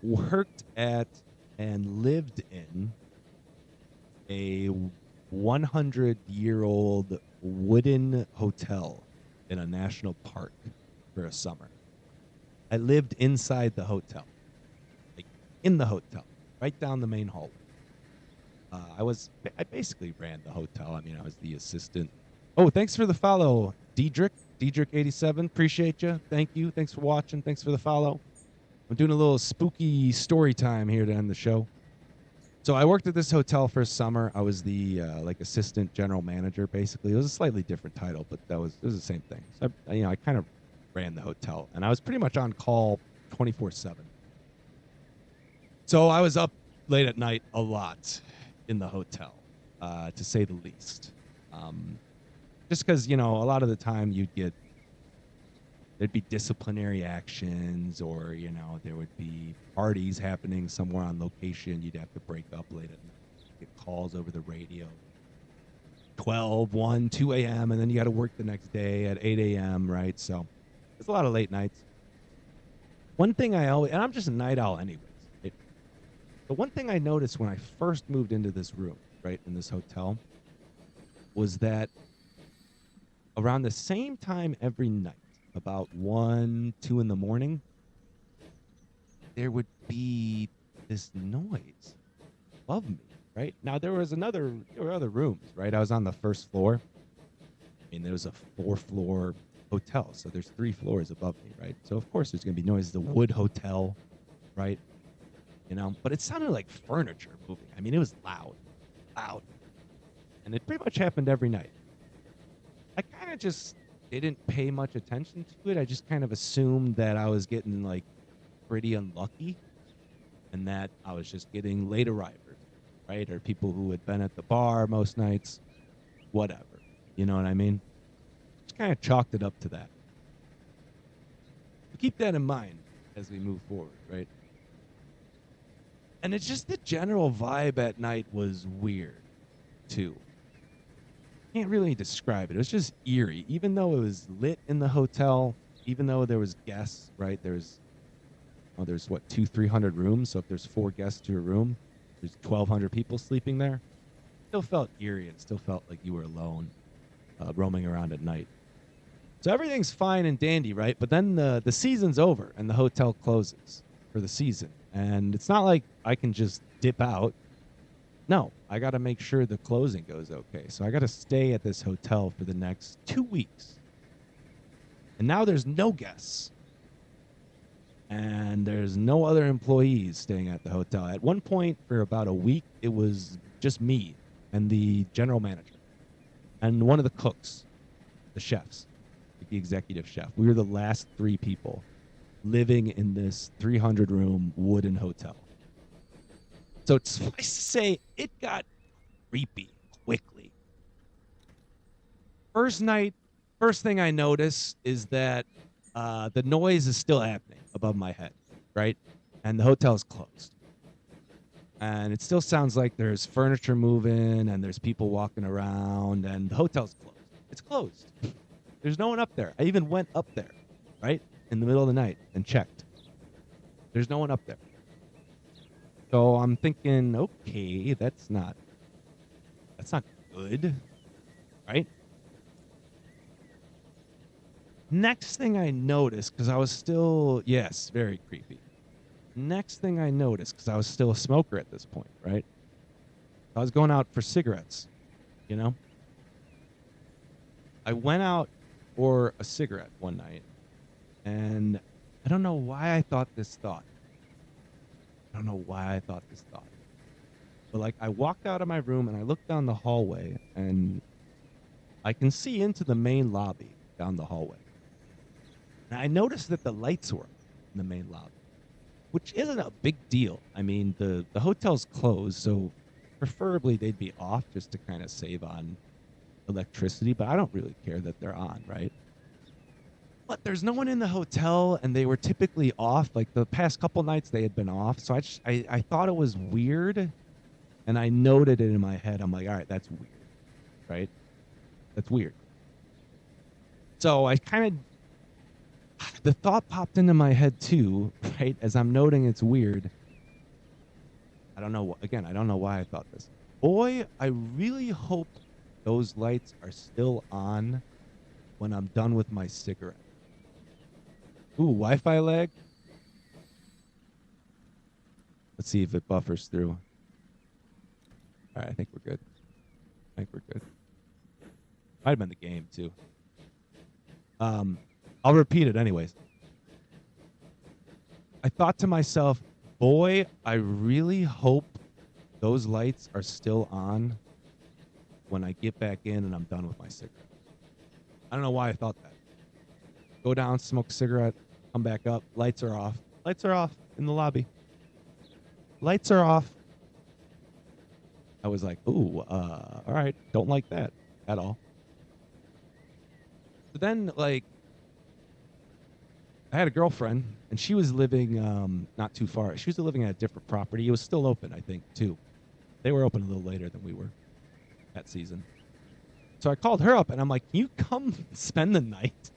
worked at and lived in a 100-year-old wooden hotel in a national park for a summer. I lived inside the hotel, like in the hotel, right down the main hallway. I basically ran the hotel. I mean, I was the assistant. Oh, thanks for the follow, Diedrich87. Appreciate you. Thank you. Thanks for watching. Thanks for the follow. I'm doing a little spooky story time here to end the show. So I worked at this hotel for a summer. I was the like assistant general manager, basically. It was a slightly different title, but it was the same thing. So I kind of ran the hotel, and I was pretty much on call 24/7. So I was up late at night a lot in the hotel, to say the least. Just because, a lot of the time there'd be disciplinary actions, or, there would be parties happening somewhere on location. You'd have to break up late at night, get calls over the radio, 12, 1, 2 a.m., and then you got to work the next day at 8 a.m., right? So there's a lot of late nights. One thing and I'm just a night owl anyways. The one thing I noticed when I first moved into this room, right, in this hotel, was that around the same time every night, about 1, 2 in the morning, there would be this noise above me, right? Now, there were other rooms, right? I was on the first floor. I mean, there was a 4-floor hotel, so there's 3 floors above me, right? So, of course, there's going to be noise. The wood hotel, right? But it sounded like furniture moving. I mean, it was loud. And it pretty much happened every night. I kind of just didn't pay much attention to it. I just kind of assumed that I was getting, like, pretty unlucky, and that I was just getting late arrivers, right? Or people who had been at the bar most nights, whatever. You know what I mean? Just kind of chalked it up to that. So keep that in mind as we move forward, right? And it's just the general vibe at night was weird, too. Can't really describe it. It was just eerie. Even though it was lit in the hotel, even though there was guests, right? There's 300 rooms. So if there's 4 guests to a room, there's 1,200 people sleeping there. Still felt eerie, and still felt like you were alone, roaming around at night. So everything's fine and dandy, right? But then the season's over and the hotel closes for the season. And it's not like I can just dip out. No, I got to make sure the closing goes okay. So I got to stay at this hotel for the next 2 weeks. And now there's no guests. And there's no other employees staying at the hotel. At one point, for about a week, it was just me and the general manager and one of the cooks, the chefs, the executive chef. We were the last 3 people living in this 300-room wooden hotel. So it's suffice to say, it got creepy quickly. First night, first thing I notice is that the noise is still happening above my head, right? And the hotel's closed. And it still sounds like there's furniture moving and there's people walking around, and the hotel's closed. It's closed. There's no one up there. I even went up there, right, in the middle of the night and checked. There's no one up there. So I'm thinking, okay, that's not good, right? Next thing I noticed, because I was still, yes, very creepy. Next thing I noticed, because I was still a smoker at this point, right? I was going out for cigarettes, you know? I went out for a cigarette one night, and I don't know why I thought this thought. I don't know why I thought this thought. But like I walked out of my room and I looked down the hallway and I can see into the main lobby down the hallway. And I noticed that the lights were in the main lobby, which isn't a big deal. I mean, the hotel's closed, so preferably they'd be off just to kind of save on electricity, but I don't really care that they're on, right? But there's no one in the hotel, and they were typically off. Like the past couple nights, they had been off. So I thought it was weird, and I noted it in my head. I'm like, all right, that's weird, right? That's weird. So I kind of, the thought popped into my head too, right? As I'm noting it's weird. I don't know. Again, I don't know why I thought this. Boy, I really hope those lights are still on when I'm done with my cigarette. Ooh, Wi-Fi lag. Let's see if it buffers through. All right, I think we're good. Might have been the game too. I'll repeat it anyways. I thought to myself, boy, I really hope those lights are still on when I get back in and I'm done with my cigarette. I don't know why I thought that. Go down, smoke a cigarette, come back up, lights are off. Lights are off in the lobby. Lights are off. I was like, ooh, all right, don't like that at all. So then, like, I had a girlfriend, and she was living not too far. She was living at a different property. It was still open, I think, too. They were open a little later than we were that season. So I called her up, and I'm like, can you come spend the night?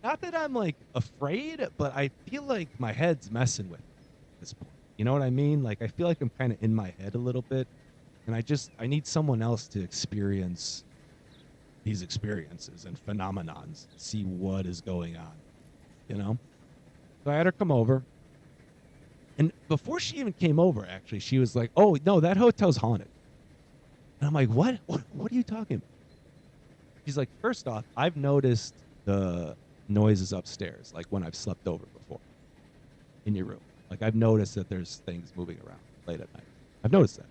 Not that I'm, like, afraid, but I feel like my head's messing with me at this point. You know what I mean? Like, I feel like I'm kind of in my head a little bit, and I need someone else to experience these experiences and phenomenons, see what is going on, you know? So I had her come over. And before she even came over, actually, she was like, oh, no, that hotel's haunted. And I'm like, what? What are you talking about? She's like, first off, I've noticed the noises upstairs, like when I've slept over before in your room. Like, I've noticed that there's things moving around late at night. I've noticed that.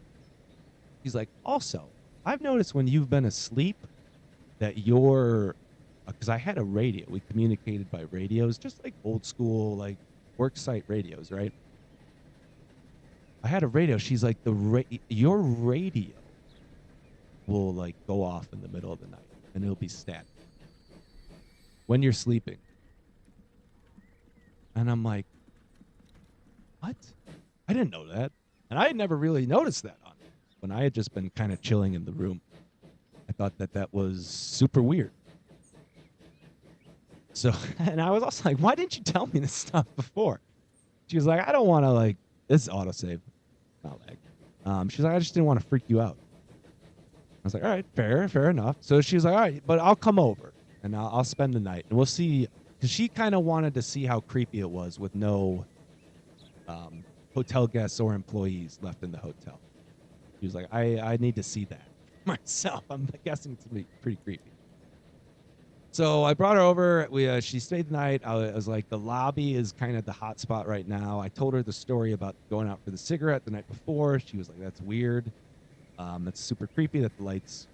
He's like, also, I've noticed when you've been asleep that you're, because I had a radio. We communicated by radios, just like old school, like worksite radios, right? I had a radio. She's like, your radio will like go off in the middle of the night, and it'll be static when you're sleeping. And I'm like, what? I didn't know that, and I had never really noticed that on it when I had just been kind of chilling in the room. I thought that was super weird. So, and I was also like, why didn't you tell me this stuff before? She was like, I don't want to like, this is autosave, not lag. She's like, I just didn't want to freak you out. I was like, all right, fair enough. So she was like, all right, but I'll come over and I'll spend the night and we'll see. Because she kind of wanted to see how creepy it was with no hotel guests or employees left in the hotel. She was like, I need to see that myself. I'm guessing it's going to be pretty creepy. So I brought her over. She stayed the night. I was like, the lobby is kind of the hot spot right now. I told her the story about going out for the cigarette the night before. She was like, that's weird. That's super creepy that the lights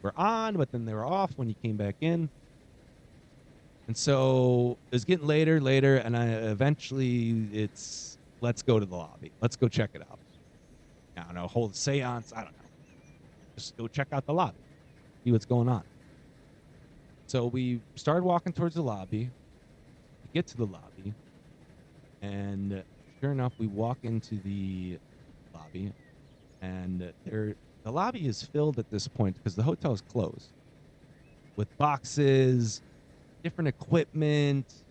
were on, but then they were off when you came back in. And so it was getting later, and let's go to the lobby. Let's go check it out. I don't know, hold a seance. I don't know. Just go check out the lobby, see what's going on. So we started walking towards the lobby. We get to the lobby, and sure enough, we walk into the lobby, and the lobby is filled at this point because the hotel is closed. with boxes, different equipment,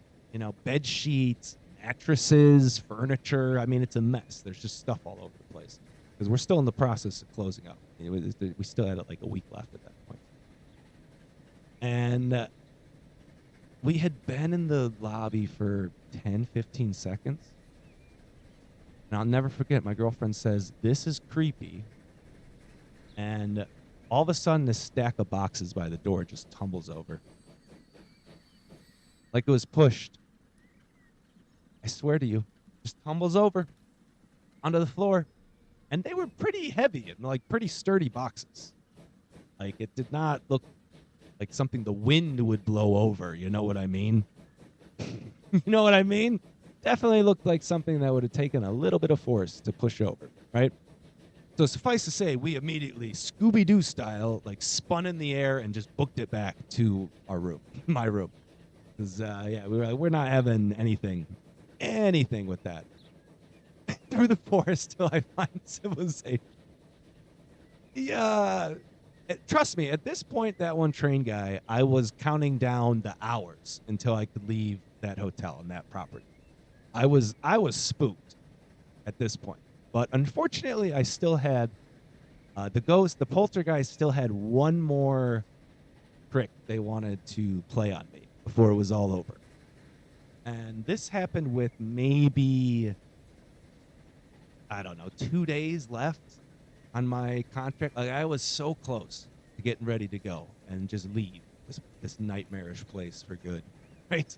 bed sheets, mattresses, furniture. I mean, it's a mess. There's just stuff all over the place because we're still in the process of closing up. We still had like a week left at that point. And we had been in the lobby for 10, 15 seconds. And I'll never forget, my girlfriend says, "This is creepy." And all of a sudden, this stack of boxes by the door just tumbles over. Like it was pushed. I swear to you, just tumbles over onto the floor. And they were pretty heavy and like pretty sturdy boxes. Like it did not look like something the wind would blow over. You know what I mean? You know what I mean? Definitely looked like something that would have taken a little bit of force to push over, right? So suffice to say, we immediately, Scooby-Doo style, like spun in the air and just booked it back to our room, my room. Because, yeah, we were like, we're not having anything with that. Through the forest till I find civilization. Yeah. Trust me, at this point, that one train guy, I was counting down the hours until I could leave that hotel and that property. I was spooked at this point. But unfortunately, I still had the poltergeist still had one more trick they wanted to play on me before it was all over. And this happened with maybe, I don't know, 2 days left on my contract. Like I was so close to getting ready to go and just leave this nightmarish place for good, right?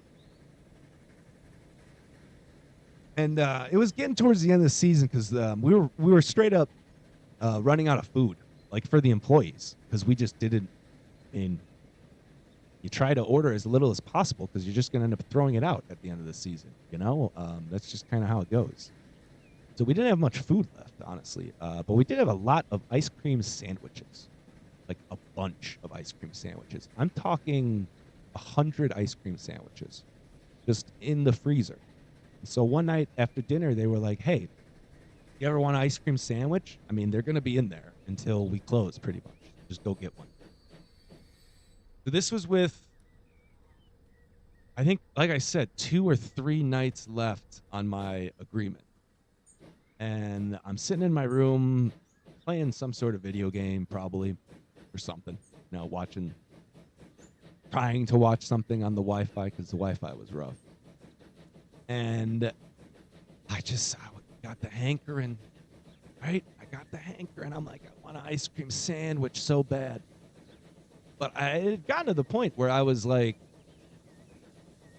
And it was getting towards the end of the season because we were straight up running out of food, like for the employees, because we just didn't. I mean, you try to order as little as possible because you're just going to end up throwing it out at the end of the season. That's just kind of how it goes. So we didn't have much food left, honestly, but we did have a lot of ice cream sandwiches, like a bunch of ice cream sandwiches. I'm talking 100 ice cream sandwiches, just in the freezer. So one night after dinner, they were like, "Hey, you ever want an ice cream sandwich? I mean, they're going to be in there until we close, pretty much. Just go get one." So this was with, I think, like I said, 2 or 3 nights left on my agreement. And I'm sitting in my room playing some sort of video game, probably, or something, trying to watch something on the Wi-Fi because the Wi-Fi was rough. And I got the hankering, right? I got the hankering. I'm like, I want an ice cream sandwich so bad. But I had gotten to the point where I was like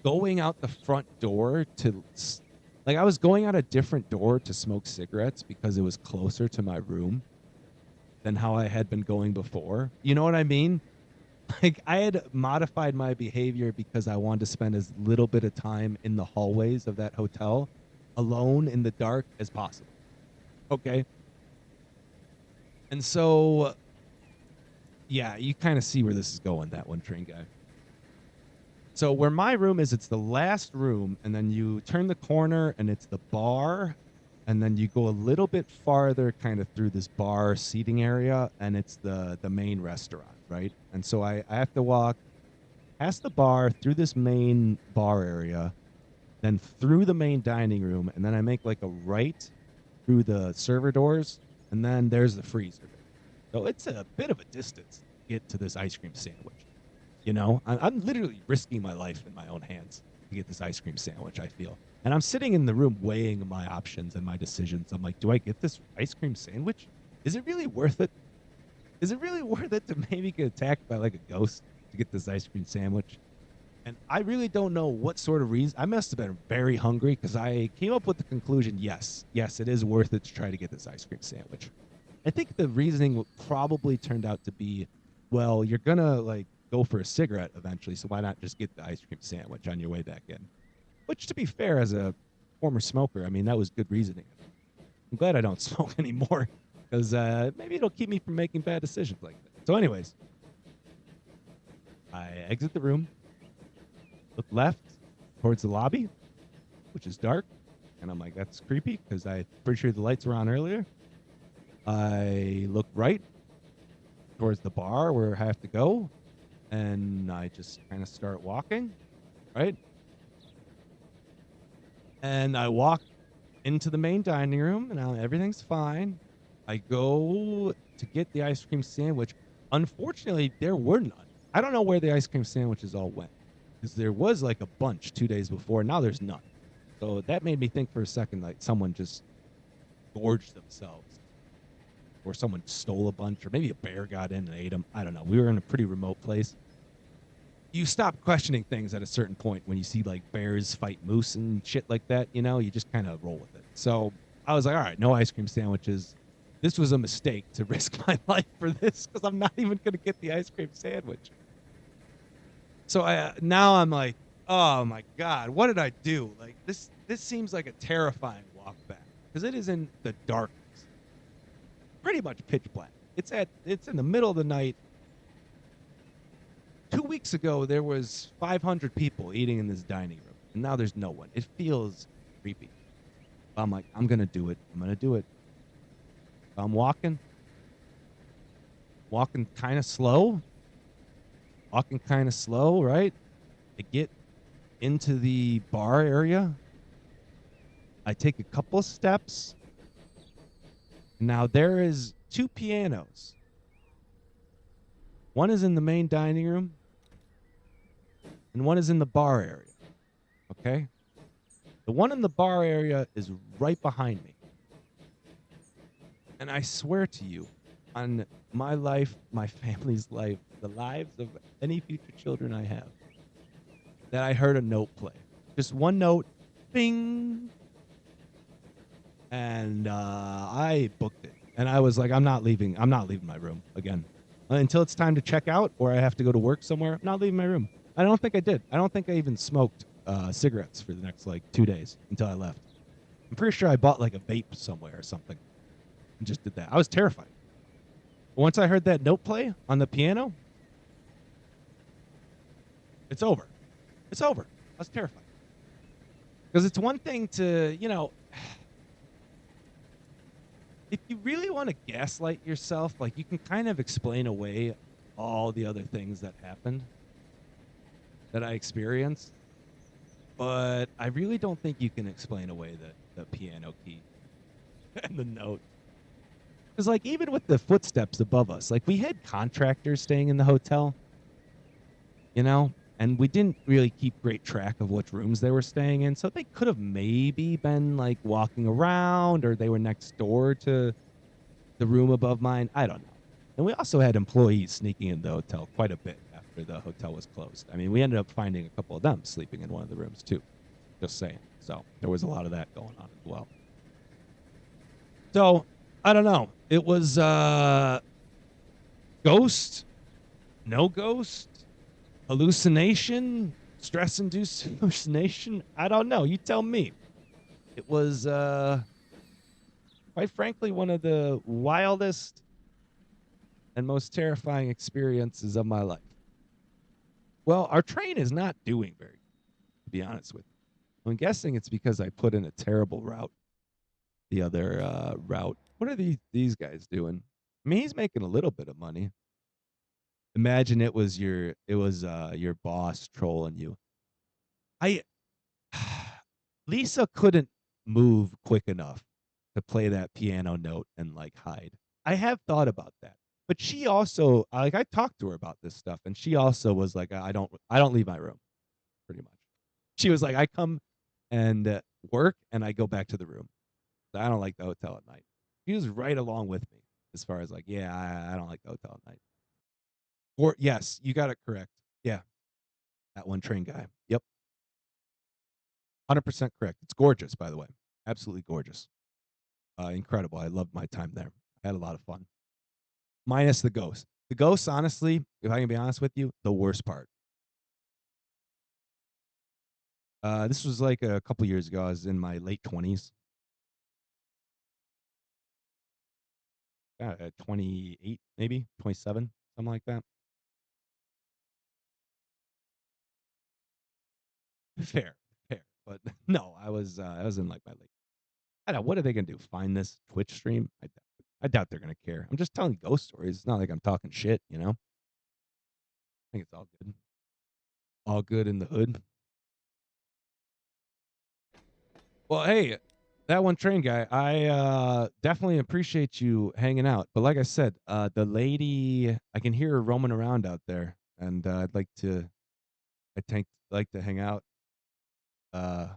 going out the front door I was going out a different door to smoke cigarettes because it was closer to my room than how I had been going before. You know what I mean? Like I had modified my behavior because I wanted to spend as little bit of time in the hallways of that hotel alone in the dark as possible. Okay. And so, yeah, you kind of see where this is going, that one train guy. So where my room is, it's the last room, and then you turn the corner and it's the bar, and then you go a little bit farther kind of through this bar seating area, and it's the main restaurant, right? And so I have to walk past the bar, through this main bar area, then through the main dining room, and then I make like a right through the server doors, and then there's the freezer. So it's a bit of a distance to get to this ice cream sandwich. I'm literally risking my life in my own hands to get this ice cream sandwich, I feel. And I'm sitting in the room weighing my options and my decisions. I'm like, do I get this ice cream sandwich? Is it really worth it? Is it really worth it to maybe get attacked by like a ghost to get this ice cream sandwich? And I really don't know what sort of reason. I must have been very hungry because I came up with the conclusion, yes, it is worth it to try to get this ice cream sandwich. I think the reasoning probably turned out to be, well, you're going to like go for a cigarette eventually, so why not just get the ice cream sandwich on your way back in? Which, to be fair, as a former smoker, I mean, that was good reasoning. I'm glad I don't smoke anymore because maybe it'll keep me from making bad decisions like that. So anyways, I exit the room, look left towards the lobby, which is dark, and I'm like, that's creepy because I'm pretty sure the lights were on earlier. I look right towards the bar where I have to go, And I just kind of start walking, right? And I walk into the main dining room, and everything's fine. I go to get the ice cream sandwich. Unfortunately, there were none. I don't know where the ice cream sandwiches all went, because there was like a bunch 2 days before. Now there's none. So that made me think for a second, like someone just gorged themselves, or someone stole a bunch, or maybe a bear got in and ate them. I don't know. We were in a pretty remote place. You stop questioning things at a certain point when you see like bears fight moose and shit like that. You just kind of roll with it. So I was like, all right, no ice cream sandwiches. This was a mistake to risk my life for this, because I'm not even going to get the ice cream sandwich. So now I'm like, oh my god, what did I do? Like this seems like a terrifying walk back, because it is in the darkness, pretty much pitch black. It's in the middle of the night. 2 weeks ago, there was 500 people eating in this dining room, and now there's no one. It feels creepy. I'm like, I'm gonna do it. I'm gonna do it. I'm walking kind of slow. Right? I get into the bar area. I take a couple of steps. Now there is 2 pianos. One is in the main dining room, and one is in the bar area. Okay? The one in the bar area is right behind me. And I swear to you, on my life, my family's life, the lives of any future children I have, that I heard a note play. Just one note, bing. And I booked it. And I was like, I'm not leaving my room again. Until it's time to check out, or I have to go to work somewhere, I'm not leaving my room. I don't think I did. I don't think I even smoked cigarettes for the next like 2 days until I left. I'm pretty sure I bought like a vape somewhere or something and just did that. I was terrified. Once I heard that note play on the piano, it's over. It's over. I was terrified. Because it's one thing to, if you really want to gaslight yourself, like you can kind of explain away all the other things that happened that I experienced. But I really don't think you can explain away the piano key and the note. Because like even with the footsteps above us, like we had contractors staying in the hotel, and we didn't really keep great track of which rooms they were staying in. So they could have maybe been like walking around, or they were next door to the room above mine. I don't know. And we also had employees sneaking in the hotel quite a bit after the hotel was closed. I mean, we ended up finding a couple of them sleeping in one of the rooms too. Just saying. So there was a lot of that going on as well. So I don't know. It was ghost, no ghost, hallucination, stress-induced hallucination. I don't know. You tell me. It was quite frankly one of the wildest and most terrifying experiences of my life. Well, our train is not doing very good, to be honest with you. I'm guessing it's because I put in a terrible route. The other route. What are these guys doing? I mean, he's making a little bit of money. Imagine it was your boss trolling you. I Lisa couldn't move quick enough to play that piano note and like hide. I have thought about that. But she also like I talked to her about this stuff, and she also was like, I don't leave my room, pretty much. She was like, I come and work and I go back to the room. I don't like the hotel at night. She was right along with me as far as like, yeah, I don't like the hotel at night. Or yes, you got it correct. Yeah, that one train guy. Yep, 100% correct. It's gorgeous, by the way. Absolutely gorgeous. Incredible. I loved my time there. I had a lot of fun. Minus the ghost. The ghosts, honestly, if I can be honest with you, the worst part. This was like a couple years ago. I was in my late 20s. 28, maybe 27, something like that. Fair, fair. But no, I was in like my late. I don't know. What are they gonna do? Find this Twitch stream? I doubt they're gonna care. I'm just telling ghost stories. It's not like I'm talking shit. think it's all good. All good in the hood. Well, hey, that one train guy, I definitely appreciate you hanging out. But like I said, the lady, I can hear her roaming around out there, and like to hang out uh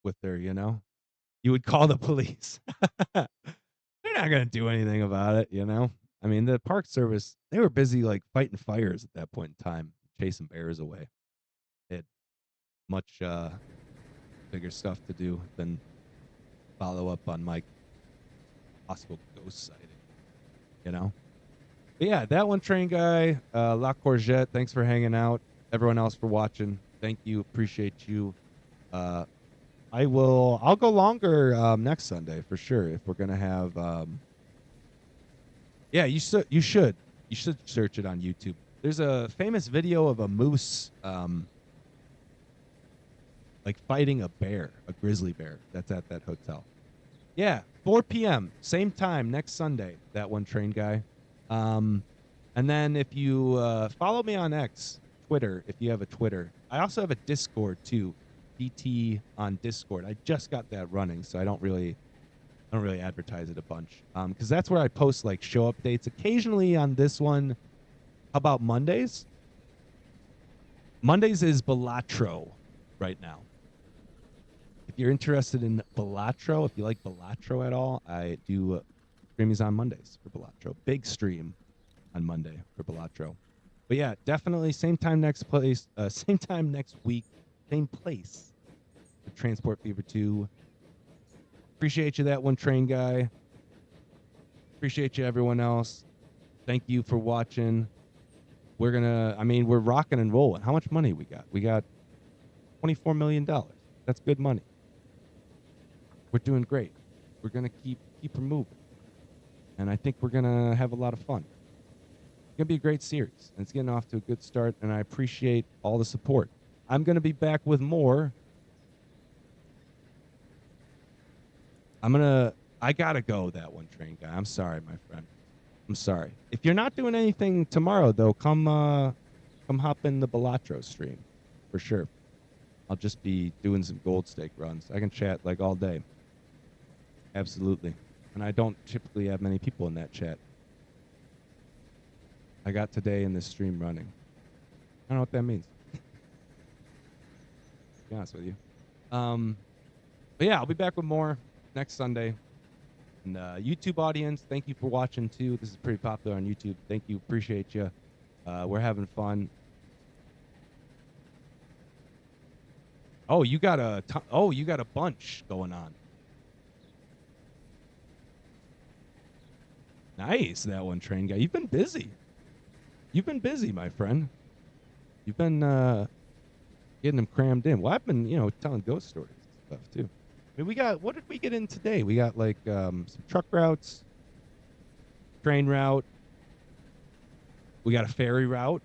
with her. You know, you would call the police. They're not gonna do anything about it. You know, I mean, the Park Service, they were busy like fighting fires at that point in time, chasing bears away. They had much bigger stuff to do than follow up on my possible ghost sighting, you know? But yeah, that one train guy, La Courgette, thanks for hanging out. Everyone else for watching, thank you, appreciate you. I'll go longer next Sunday for sure if we're gonna have. Yeah, you should search it on YouTube. There's a famous video of a moose like fighting a bear, a grizzly bear that's at that hotel. Yeah, 4 p.m. same time next Sunday. That one train guy. And then if you follow me on X, Twitter, if you have a Twitter, I also have a Discord too, DT on Discord. I just got that running, so I don't really advertise it a bunch, because that's where I post like show updates occasionally on this one. How about Mondays? Mondays is Balatro right now. If you're interested in Balatro, if you like Balatro at all, I do streamings on Mondays for Balatro. Big stream on Monday for Balatro. But yeah, definitely same time next place, same time next week, same place for Transport Fever 2. Appreciate you, that one train guy. Appreciate you, everyone else. Thank you for watching. We're rocking and rolling. How much money we got? We got $24 million. That's good money. We're doing great. We're gonna keep moving, and I think we're gonna have a lot of fun. It's gonna be a great series, and it's getting off to a good start. And I appreciate all the support. I'm gonna be back with more. I gotta go, that one train guy. I'm sorry, my friend. I'm sorry. If you're not doing anything tomorrow, though, come hop in the Balatro stream, for sure. I'll just be doing some gold stake runs. I can chat like all day. Absolutely. And I don't typically have many people in that chat. I got today in this stream running. I don't know what that means. To be honest with you. But yeah, I'll be back with more next Sunday. And YouTube audience, thank you for watching too. This is pretty popular on YouTube. Thank you. Appreciate you. We're having fun. Oh, you got a bunch going on. Nice, that one train guy. You've been busy. You've been busy, my friend. You've been getting them crammed in. Well, I've been, telling ghost stories and stuff too. I mean, what did we get in today? We got like some truck routes, train route. We got a ferry route,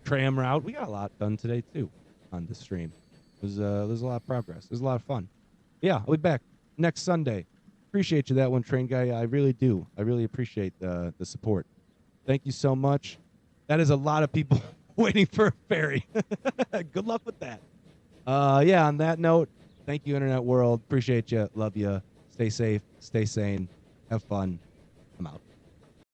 tram route. We got a lot done today too on the stream. There's a lot of progress. There's a lot of fun. Yeah, I'll be back next Sunday. Appreciate you, that one train guy. I really do. I really appreciate the support. Thank you so much. That is a lot of people waiting for a ferry. Good luck with that. Yeah, on that note, thank you, Internet World. Appreciate you. Love you. Stay safe. Stay sane. Have fun. I'm out.